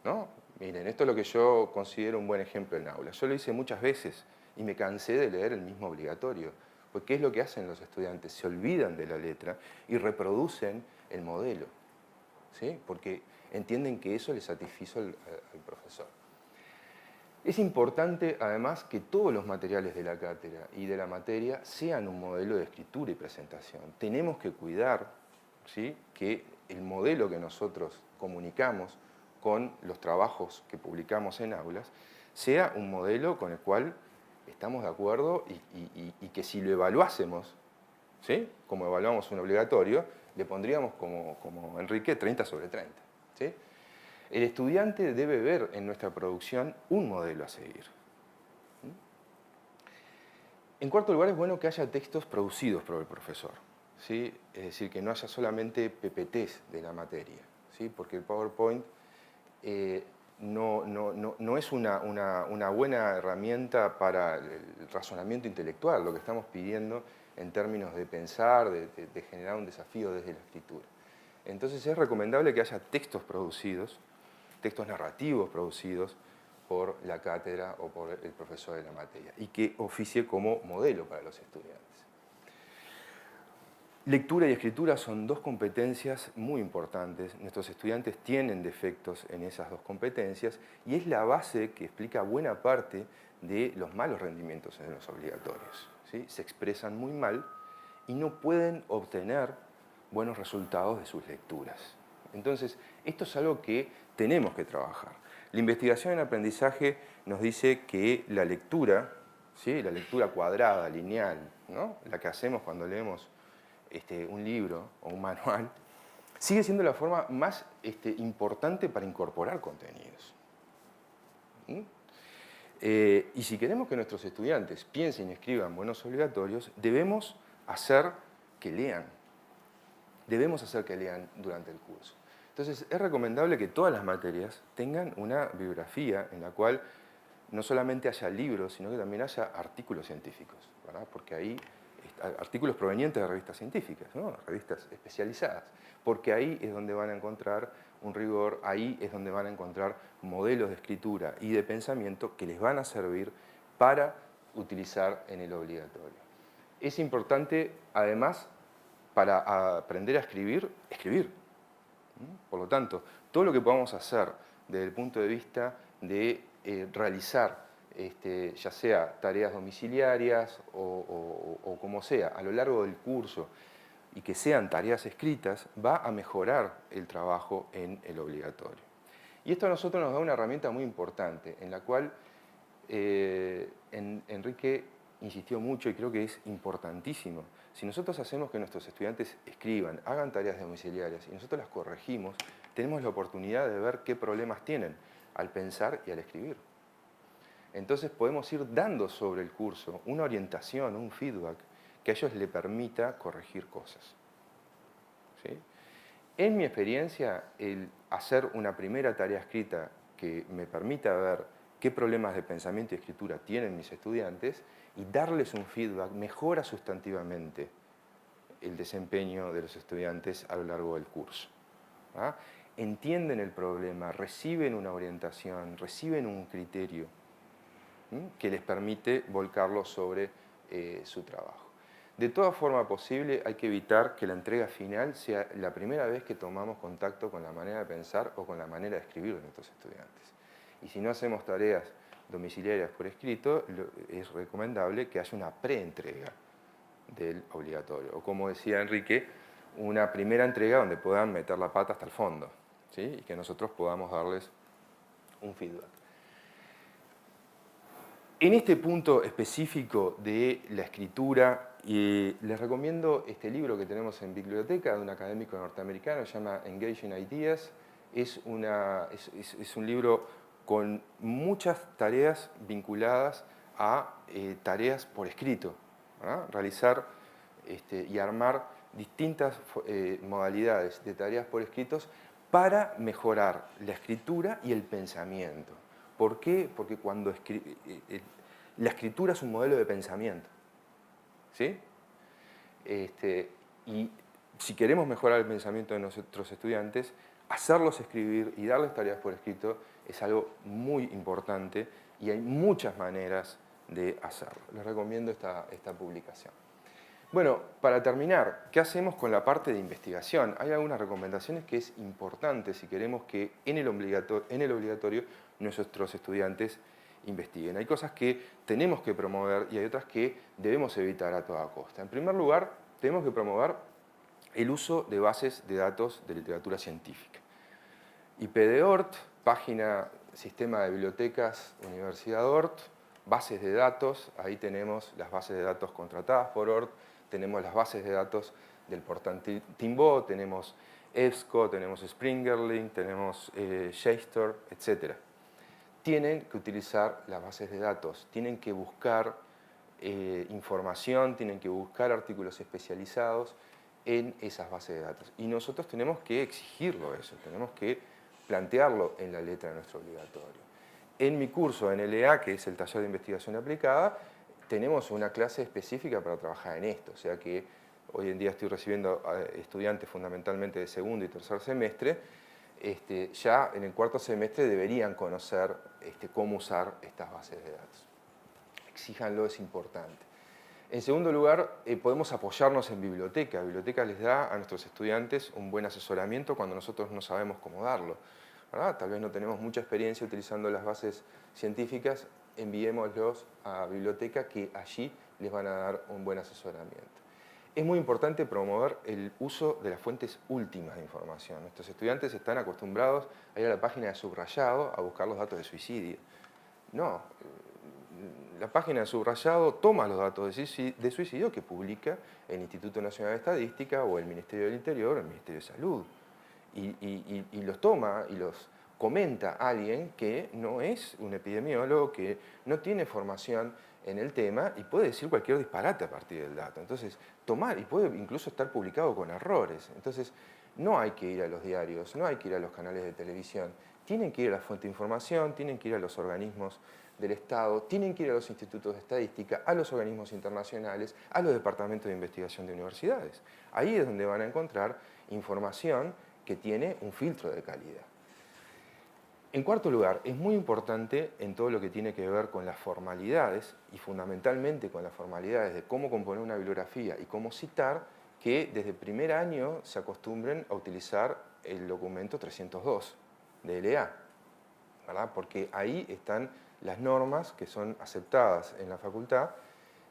¿no? Miren, esto es lo que yo considero un buen ejemplo en aula. Yo lo hice muchas veces y me cansé de leer el mismo obligatorio. Porque ¿qué es lo que hacen los estudiantes? Se olvidan de la letra y reproducen el modelo, ¿sí? Porque entienden que eso le satisfizo al profesor. Es importante, además, que todos los materiales de la cátedra y de la materia sean un modelo de escritura y presentación. Tenemos que cuidar, ¿sí?, que el modelo que nosotros comunicamos con los trabajos que publicamos en aulas sea un modelo con el cual estamos de acuerdo y que si lo evaluásemos, ¿sí?, como evaluamos un obligatorio, le pondríamos como Enrique 30 sobre 30. ¿Sí? El estudiante debe ver en nuestra producción un modelo a seguir. En cuarto lugar, es bueno que haya textos producidos por el profesor, ¿sí? Es decir, que no haya solamente PPTs de la materia, ¿sí? Porque el PowerPoint no es una buena herramienta para el razonamiento intelectual, lo que estamos pidiendo en términos de pensar, de generar un desafío desde la escritura. Entonces es recomendable que haya textos producidos, textos narrativos producidos por la cátedra o por el profesor de la materia y que oficie como modelo para los estudiantes. Lectura y escritura son dos competencias muy importantes. Nuestros estudiantes tienen defectos en esas dos competencias y es la base que explica buena parte de los malos rendimientos en los obligatorios, ¿sí? Se expresan muy mal y no pueden obtener buenos resultados de sus lecturas. Entonces, esto es algo que tenemos que trabajar. La investigación en aprendizaje nos dice que la lectura, ¿sí? La lectura cuadrada, lineal, ¿no? La que hacemos cuando leemos un libro o un manual, sigue siendo la forma más importante para incorporar contenidos. ¿Mm? Y si queremos que nuestros estudiantes piensen y escriban buenos obligatorios, debemos hacer que lean. Debemos hacer que lean durante el curso. Entonces, es recomendable que todas las materias tengan una bibliografía en la cual no solamente haya libros, sino que también haya artículos científicos, ¿verdad? Porque ahí, artículos provenientes de revistas científicas, ¿no? Revistas especializadas, porque ahí es donde van a encontrar un rigor, ahí es donde van a encontrar modelos de escritura y de pensamiento que les van a servir para utilizar en el obligatorio. Es importante, además, para aprender a escribir, escribir. Por lo tanto, todo lo que podamos hacer desde el punto de vista de realizar, ya sea tareas domiciliarias o como sea, a lo largo del curso, y que sean tareas escritas, va a mejorar el trabajo en el obligatorio. Y esto a nosotros nos da una herramienta muy importante, en la cual Enrique insistió mucho y creo que es importantísimo. Si nosotros hacemos que nuestros estudiantes escriban, hagan tareas domiciliarias y nosotros las corregimos, tenemos la oportunidad de ver qué problemas tienen al pensar y al escribir. Entonces podemos ir dando sobre el curso una orientación, un feedback que a ellos les permita corregir cosas. ¿Sí? En mi experiencia, el hacer una primera tarea escrita que me permita ver qué problemas de pensamiento y escritura tienen mis estudiantes y darles un feedback mejora sustantivamente el desempeño de los estudiantes a lo largo del curso. ¿Ah? Entienden el problema, reciben una orientación, reciben un criterio que les permite volcarlo sobre su trabajo. De toda forma posible hay que evitar que la entrega final sea la primera vez que tomamos contacto con la manera de pensar o con la manera de escribir de nuestros estudiantes. Y si no hacemos tareas domiciliarias por escrito, es recomendable que haya una preentrega del obligatorio. O como decía Enrique, una primera entrega donde puedan meter la pata hasta el fondo, ¿sí? Y que nosotros podamos darles un feedback. En este punto específico de la escritura, les recomiendo este libro que tenemos en biblioteca de un académico norteamericano, se llama Engaging Ideas. Es un libro con muchas tareas vinculadas a tareas por escrito, ¿verdad? Realizar y armar distintas modalidades de tareas por escritos para mejorar la escritura y el pensamiento. ¿Por qué? Porque cuando la escritura es un modelo de pensamiento, ¿sí? Y si queremos mejorar el pensamiento de nuestros estudiantes, hacerlos escribir y darles tareas por escrito es algo muy importante y hay muchas maneras de hacerlo. Les recomiendo esta publicación. Bueno, para terminar, ¿qué hacemos con la parte de investigación? Hay algunas recomendaciones que es importante si queremos que en el obligatorio nuestros estudiantes investiguen. Hay cosas que tenemos que promover y hay otras que debemos evitar a toda costa. En primer lugar, tenemos que promover el uso de bases de datos de literatura científica. IPDORT, página Sistema de Bibliotecas Universidad ORT, bases de datos, ahí tenemos las bases de datos contratadas por ORT, tenemos las bases de datos del portal Timbo, tenemos EBSCO, tenemos Springerlink, tenemos JSTOR, etc. Tienen que utilizar las bases de datos, tienen que buscar información, tienen que buscar artículos especializados en esas bases de datos. Y nosotros tenemos que exigirlo eso, tenemos que plantearlo en la letra de nuestro obligatorio. En mi curso en LEA, que es el taller de investigación aplicada, tenemos una clase específica para trabajar en esto, o sea que hoy en día estoy recibiendo estudiantes fundamentalmente de segundo y tercer semestre, ya en el cuarto semestre deberían conocer cómo usar estas bases de datos. Exíjanlo, es importante. En segundo lugar, podemos apoyarnos en biblioteca. La biblioteca les da a nuestros estudiantes un buen asesoramiento cuando nosotros no sabemos cómo darlo, ¿verdad? Tal vez no tenemos mucha experiencia utilizando las bases científicas, enviémoslos a biblioteca que allí les van a dar un buen asesoramiento. Es muy importante promover el uso de las fuentes últimas de información. Nuestros estudiantes están acostumbrados a ir a la página de subrayado a buscar los datos de suicidio. No, la página de subrayado toma los datos de suicidio que publica el Instituto Nacional de Estadística o el Ministerio del Interior o el Ministerio de Salud. Y los toma y los comenta alguien que no es un epidemiólogo, que no tiene formación en el tema y puede decir cualquier disparate a partir del dato. Entonces, y puede incluso estar publicado con errores. Entonces, no hay que ir a los diarios, no hay que ir a los canales de televisión. Tienen que ir a la fuente de información, tienen que ir a los organismos del Estado, tienen que ir a los institutos de estadística, a los organismos internacionales, a los departamentos de investigación de universidades. Ahí es donde van a encontrar información que tiene un filtro de calidad. En cuarto lugar, es muy importante en todo lo que tiene que ver con las formalidades y fundamentalmente con las formalidades de cómo componer una bibliografía y cómo citar, que desde primer año se acostumbren a utilizar el documento 302 de LEA, ¿verdad? Porque ahí están las normas que son aceptadas en la facultad,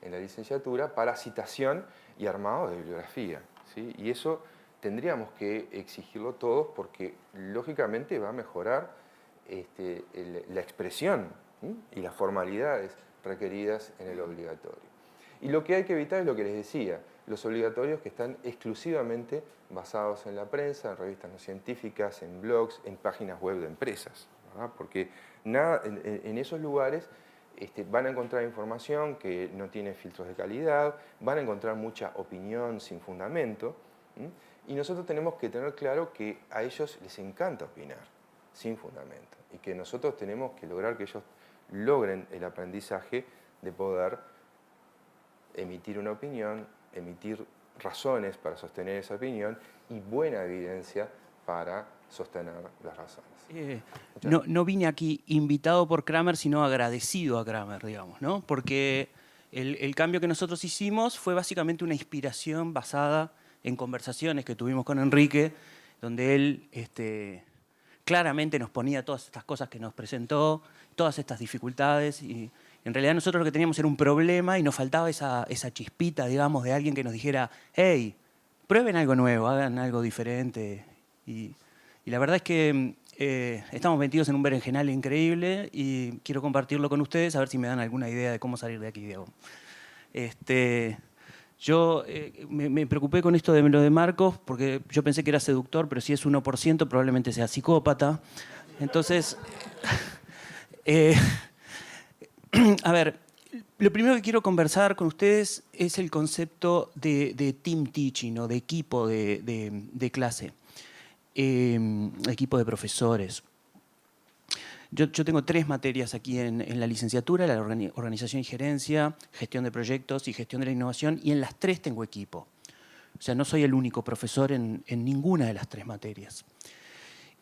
en la licenciatura, para citación y armado de bibliografía, ¿sí? Y eso tendríamos que exigirlo todos porque lógicamente va a mejorar la expresión, ¿sí? Y las formalidades requeridas en el obligatorio. Y lo que hay que evitar es lo que les decía, los obligatorios que están exclusivamente basados en la prensa, en revistas no científicas, en blogs, en páginas web de empresas, ¿verdad? Porque en esos lugares van a encontrar información que no tiene filtros de calidad, van a encontrar mucha opinión sin fundamento, ¿sí? Y nosotros tenemos que tener claro que a ellos les encanta opinar sin fundamento y que nosotros tenemos que lograr que ellos logren el aprendizaje de poder emitir una opinión, emitir razones para sostener esa opinión y buena evidencia para sostener las razones. No vine aquí invitado por Kramer, sino agradecido a Kramer, digamos, ¿no? Porque el cambio que nosotros hicimos fue básicamente una inspiración basada en conversaciones que tuvimos con Enrique, donde él claramente nos ponía todas estas cosas que nos presentó, todas estas dificultades, y en realidad nosotros lo que teníamos era un problema y nos faltaba esa chispita, digamos, de alguien que nos dijera, hey, prueben algo nuevo, hagan algo diferente. Y la verdad es que estamos metidos en un berenjenal increíble y quiero compartirlo con ustedes, a ver si me dan alguna idea de cómo salir de aquí, Diego. Yo me preocupé con esto de lo de Marcos porque yo pensé que era seductor, pero si es 1% probablemente sea psicópata. Entonces, a ver, lo primero que quiero conversar con ustedes es el concepto de team teaching o de equipo de clase, equipo de profesores. Yo tengo 3 materias aquí en la licenciatura, la organización y gerencia, gestión de proyectos y gestión de la innovación, y en las 3 tengo equipo. O sea, no soy el único profesor en ninguna de las 3 materias.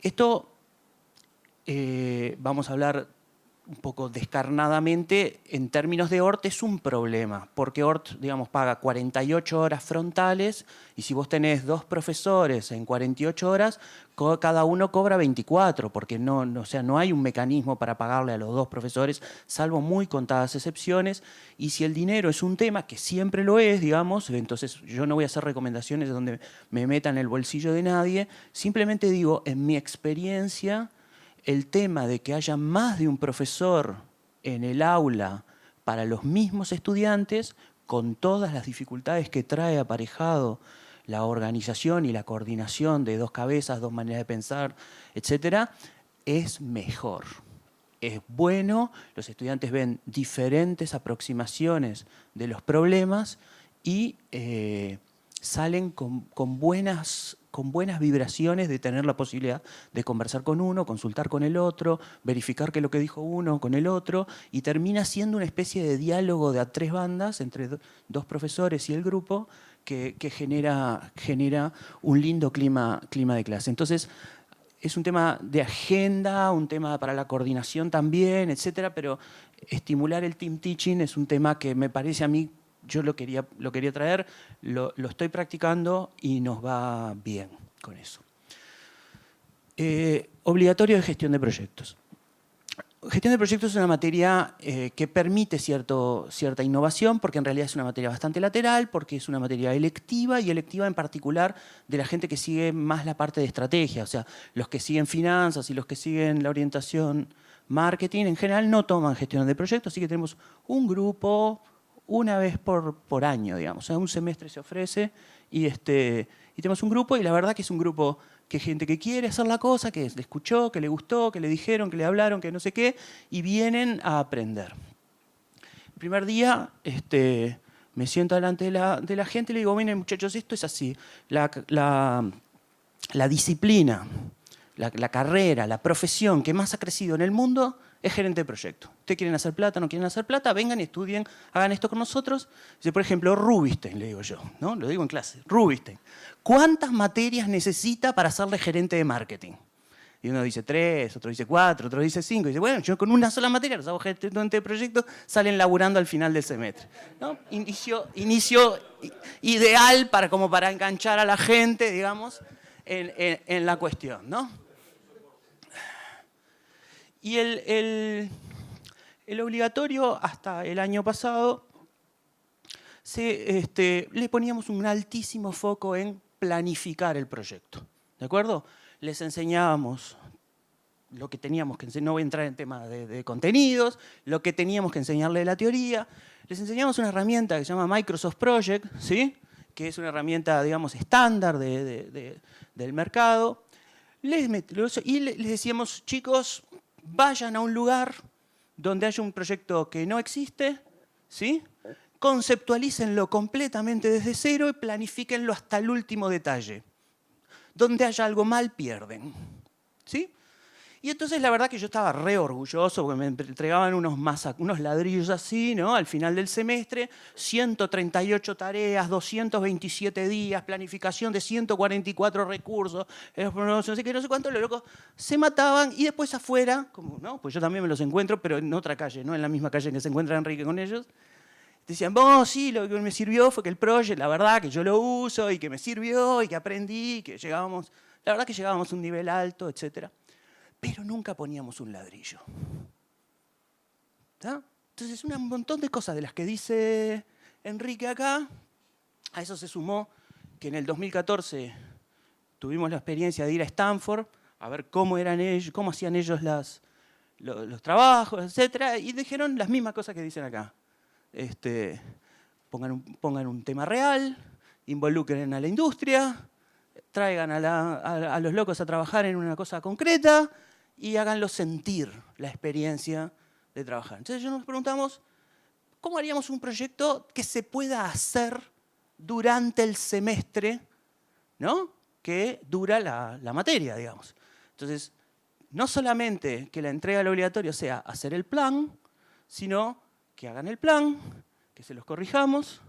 Esto, vamos a hablar un poco descarnadamente, en términos de ORT es un problema, porque ORT, digamos, paga 48 horas frontales y si vos tenés 2 profesores en 48 horas, cada uno cobra 24, porque o sea, no hay un mecanismo para pagarle a los 2 profesores, salvo muy contadas excepciones, y si el dinero es un tema, que siempre lo es, digamos, entonces yo no voy a hacer recomendaciones donde me meta en el bolsillo de nadie, simplemente digo, en mi experiencia, el tema de que haya más de un profesor en el aula para los mismos estudiantes, con todas las dificultades que trae aparejado la organización y la coordinación de 2 cabezas, 2 maneras de pensar, etcétera, es mejor. Es bueno, los estudiantes ven diferentes aproximaciones de los problemas y salen con buenas vibraciones de tener la posibilidad de conversar con uno, consultar con el otro, verificar que lo que dijo uno con el otro, y termina siendo una especie de diálogo de a 3 bandas entre 2 profesores y el grupo que genera un lindo clima de clase. Entonces, es un tema de agenda, un tema para la coordinación también, etcétera, pero estimular el team teaching es un tema que me parece a mí yo lo quería traer, lo estoy practicando y nos va bien con eso. Obligatorio de gestión de proyectos. Gestión de proyectos es una materia que permite cierta innovación, porque en realidad es una materia bastante lateral, porque es una materia electiva, y electiva en particular de la gente que sigue más la parte de estrategia. O sea, los que siguen finanzas y los que siguen la orientación marketing, en general no toman gestión de proyectos, así que tenemos un grupo una vez por año, digamos. O sea, un semestre se ofrece y tenemos un grupo, y la verdad que es un grupo que gente que quiere hacer la cosa, que le escuchó, que le gustó, que le dijeron, que le hablaron, que no sé qué, y vienen a aprender. El primer día me siento delante de la gente y le digo, miren muchachos, esto es así. La disciplina, la carrera, la profesión que más ha crecido en el mundo es gerente de proyecto. ¿Ustedes quieren hacer plata, no quieren hacer plata? Vengan y estudien, hagan esto con nosotros. Dice, por ejemplo, Rubinstein, le digo yo, ¿no? Lo digo en clase. Rubinstein. ¿Cuántas materias necesita para serle gerente de marketing? Y uno dice 3, otro dice 4, otro dice 5. Y dice, bueno, yo con una sola materia los hago gerente de proyecto, salen laburando al final del semestre, ¿no? Inicio ideal como para enganchar a la gente, digamos, en la cuestión, ¿no? Y el obligatorio, hasta el año pasado, le poníamos un altísimo foco en planificar el proyecto. ¿De acuerdo? Les enseñábamos lo que teníamos que enseñar, no voy a entrar en temas de contenidos, lo que teníamos que enseñarle de la teoría. Les enseñamos una herramienta que se llama Microsoft Project, ¿sí? Que es una herramienta, digamos, estándar del mercado. Y les decíamos, chicos, vayan a un lugar donde haya un proyecto que no existe, ¿sí? Conceptualícenlo completamente desde cero y planifíquenlo hasta el último detalle. Donde haya algo mal, pierden, ¿sí? Y entonces la verdad que yo estaba re orgulloso porque me entregaban unos ladrillos así, ¿no? Al final del semestre, 138 tareas, 227 días, planificación de 144 recursos, no sé qué, no sé cuánto, los locos se mataban y después afuera, ¿no? Pues yo también me los encuentro, pero en otra calle, no en la misma calle en que se encuentra Enrique con ellos. Decían, sí, lo que me sirvió fue que el project, la verdad que yo lo uso y que me sirvió y que aprendí, que llegábamos, la verdad que llegábamos a un nivel alto, etcétera. Pero nunca poníamos un ladrillo. ¿Está? Entonces, un montón de cosas de las que dice Enrique acá, a eso se sumó que en el 2014 tuvimos la experiencia de ir a Stanford a ver cómo hacían ellos los trabajos, etcétera, y dijeron las mismas cosas que dicen acá. Pongan un tema real, involucren a la industria, traigan a los locos a trabajar en una cosa concreta y háganlos sentir la experiencia de trabajar. Entonces nos preguntamos, ¿cómo haríamos un proyecto que se pueda hacer durante el semestre, ¿no? Que dura la materia, digamos? Entonces, no solamente que la entrega del obligatorio sea hacer el plan, sino que hagan el plan, que se los corrijamos,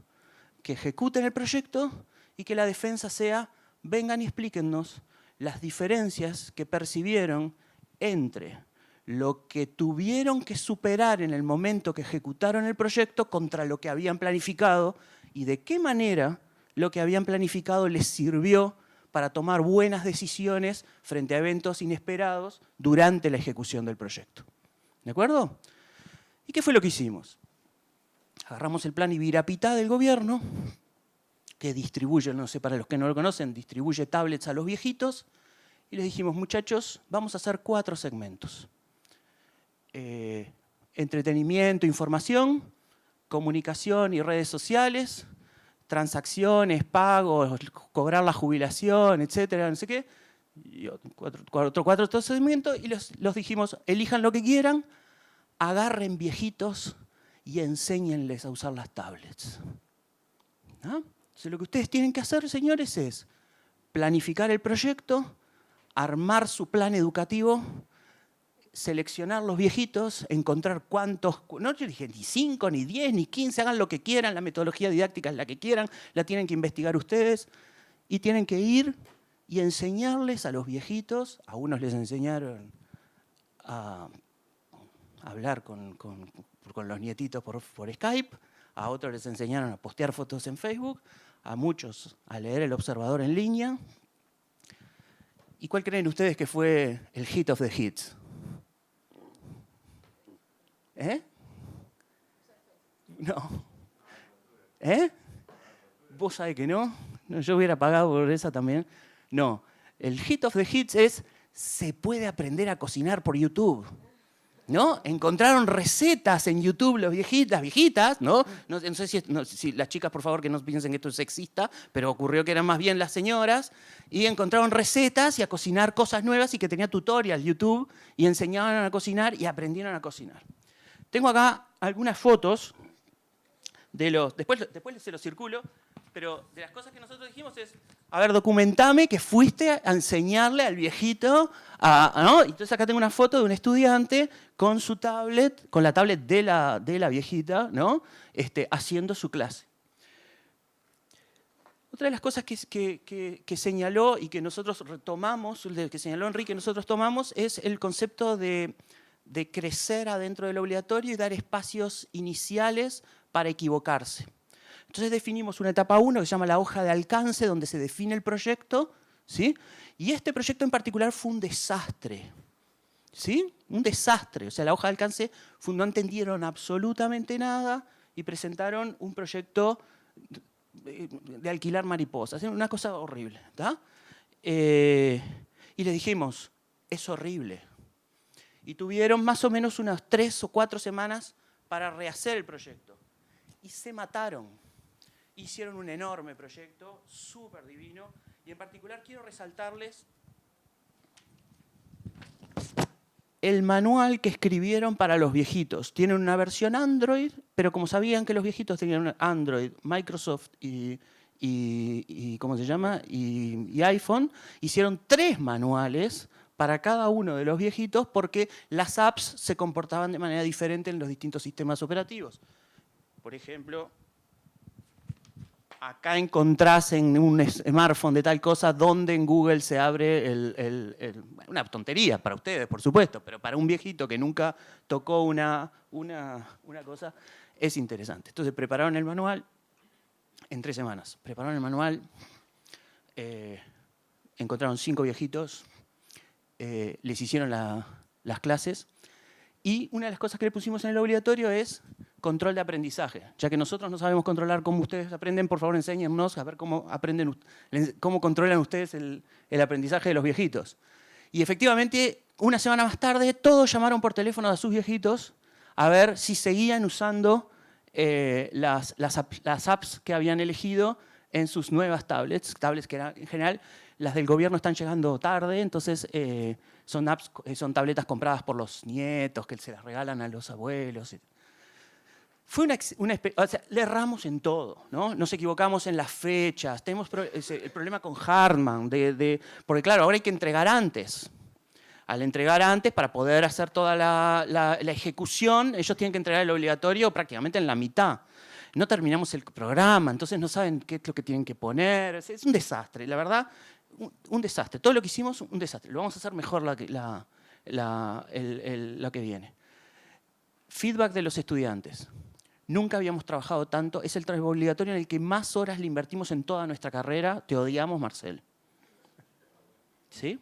que ejecuten el proyecto y que la defensa sea, vengan y explíquennos las diferencias que percibieron entre lo que tuvieron que superar en el momento que ejecutaron el proyecto contra lo que habían planificado y de qué manera lo que habían planificado les sirvió para tomar buenas decisiones frente a eventos inesperados durante la ejecución del proyecto. ¿De acuerdo? ¿Y qué fue lo que hicimos? Agarramos el plan Ibirapitá del gobierno, que distribuye, no sé, para los que no lo conocen, distribuye tablets a los viejitos, y les dijimos, muchachos, vamos a hacer 4 segmentos. Entretenimiento, información, comunicación y redes sociales, transacciones, pagos, cobrar la jubilación, etcétera, no sé qué. Y cuatro segmentos, y los dijimos, elijan lo que quieran, agarren viejitos y enséñenles a usar las tablets. ¿No? Entonces, lo que ustedes tienen que hacer, señores, es planificar el proyecto, armar su plan educativo, seleccionar los viejitos, encontrar cuántos, no yo dije ni 5, ni 10, ni 15, hagan lo que quieran, la metodología didáctica es la que quieran, la tienen que investigar ustedes y tienen que ir y enseñarles a los viejitos, a unos les enseñaron a hablar con los nietitos por Skype, a otros les enseñaron a postear fotos en Facebook, a muchos a leer El Observador en línea. ¿Y cuál creen ustedes que fue el hit of the hits? ¿Eh? No. ¿Eh? ¿Vos sabés que no? No, yo hubiera pagado por esa también. No. El hit of the hits es: se puede aprender a cocinar por YouTube. ¿No? Encontraron recetas en YouTube las viejitas, ¿no? No sé si las chicas, por favor, que no piensen que esto es sexista, pero ocurrió que eran más bien las señoras, y encontraron recetas y a cocinar cosas nuevas y que tenía tutorial YouTube y enseñaban a cocinar y aprendieron a cocinar. Tengo acá algunas fotos de los... Después se los circulo, pero de las cosas que nosotros dijimos es: a ver, documentame que fuiste a enseñarle al viejito, ¿no? Entonces acá tengo una foto de un estudiante con su tablet, con la tablet de la viejita, ¿no? Haciendo su clase. Otra de las cosas que señaló y que nosotros retomamos, que señaló Enrique, nosotros tomamos, es el concepto de crecer adentro del obligatorio y dar espacios iniciales para equivocarse. Entonces definimos una etapa 1 que se llama la hoja de alcance, donde se define el proyecto, ¿sí? Y este proyecto en particular fue un desastre, ¿sí? Un desastre. O sea, la hoja de alcance no entendieron absolutamente nada y presentaron un proyecto de alquilar mariposas. Una cosa horrible, ¿tá? Y les dijimos: es horrible. Y tuvieron más o menos unas 3 o 4 semanas para rehacer el proyecto. Y se mataron. Hicieron un enorme proyecto, súper divino, y en particular quiero resaltarles el manual que escribieron para los viejitos. Tienen una versión Android, pero como sabían que los viejitos tenían Android, Microsoft y ¿cómo se llama? Y iPhone, hicieron 3 manuales para cada uno de los viejitos porque las apps se comportaban de manera diferente en los distintos sistemas operativos. Por ejemplo, acá encontrás en un smartphone de tal cosa donde en Google se abre una tontería para ustedes, por supuesto, pero para un viejito que nunca tocó una cosa, es interesante. Entonces prepararon el manual en 3 semanas. Prepararon el manual, encontraron 5 viejitos, les hicieron las clases, y una de las cosas que le pusimos en el obligatorio es control de aprendizaje. Ya que nosotros no sabemos controlar cómo ustedes aprenden, por favor enséñennos a ver cómo controlan ustedes el aprendizaje de los viejitos. Y efectivamente, una semana más tarde, todos llamaron por teléfono a sus viejitos a ver si seguían usando las apps que habían elegido en sus nuevas tablets que eran, en general, las del gobierno están llegando tarde, entonces son tabletas compradas por los nietos que se las regalan a los abuelos. Fue o sea, le erramos en todo, ¿no? Nos equivocamos en las fechas, tenemos el problema con Hartman, porque claro, ahora hay que entregar antes. Al entregar antes, para poder hacer toda la ejecución, ellos tienen que entregar el obligatorio prácticamente en la mitad. No terminamos el programa, entonces no saben qué es lo que tienen que poner. Es un desastre, la verdad, un desastre. Todo lo que hicimos, un desastre. Lo vamos a hacer mejor lo que viene. Feedback de los estudiantes. Nunca habíamos trabajado tanto. Es el trabajo obligatorio en el que más horas le invertimos en toda nuestra carrera. Te odiamos, Marcel. ¿Sí?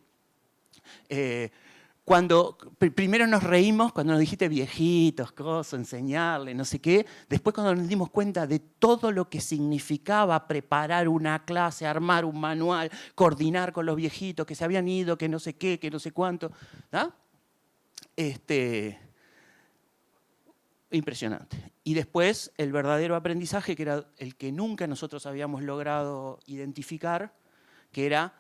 Cuando primero nos reímos cuando nos dijiste viejitos, cosas, enseñarle, no sé qué. Después cuando nos dimos cuenta de todo lo que significaba preparar una clase, armar un manual, coordinar con los viejitos que se habían ido, que no sé qué, que no sé cuánto. ¿Ah? Impresionante. Y después el verdadero aprendizaje, que era el que nunca nosotros habíamos logrado identificar, que era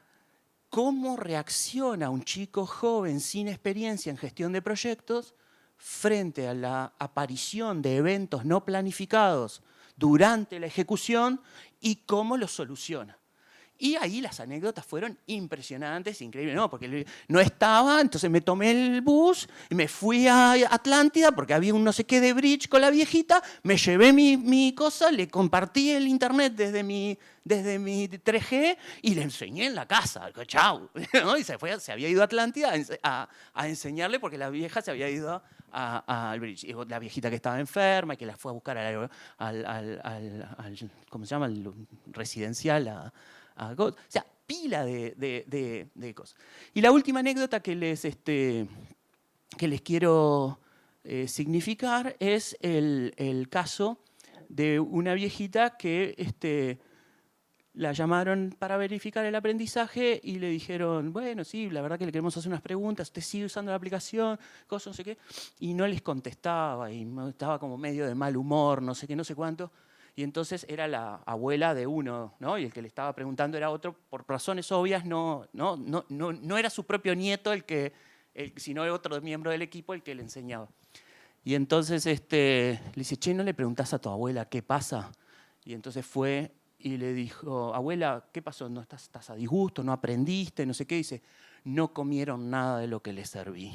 cómo reacciona un chico joven sin experiencia en gestión de proyectos frente a la aparición de eventos no planificados durante la ejecución y cómo los soluciona. Y ahí las anécdotas fueron impresionantes, increíbles, ¿no? Porque no estaba, entonces me tomé el bus y me fui a Atlántida porque había un no sé qué de bridge con la viejita, me llevé mi cosa, le compartí el internet desde mi 3G y le enseñé en la casa. Chau. ¿No? Y se había ido a Atlántida a enseñarle porque la vieja se había ido al bridge. Y la viejita que estaba enferma y que la fue a buscar ¿cómo se llama? Al residencial, o sea, pila de cosas. Y la última anécdota que les quiero significar es el caso de una viejita que la llamaron para verificar el aprendizaje y le dijeron, bueno, sí, la verdad que le queremos hacer unas preguntas, usted sigue usando la aplicación, cosas, no sé qué, y no les contestaba, y estaba como medio de mal humor, no sé qué, no sé cuánto, y entonces era la abuela de uno, ¿no? Y el que le estaba preguntando era otro, por razones obvias, no era su propio nieto sino otro miembro del equipo el que le enseñaba. Y entonces le dice, che, ¿no le preguntás a tu abuela qué pasa? Y entonces fue y le dijo, abuela, ¿qué pasó? ¿No estás a disgusto? ¿No aprendiste? No sé qué. Dice, no comieron nada de lo que les serví.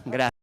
Gracias.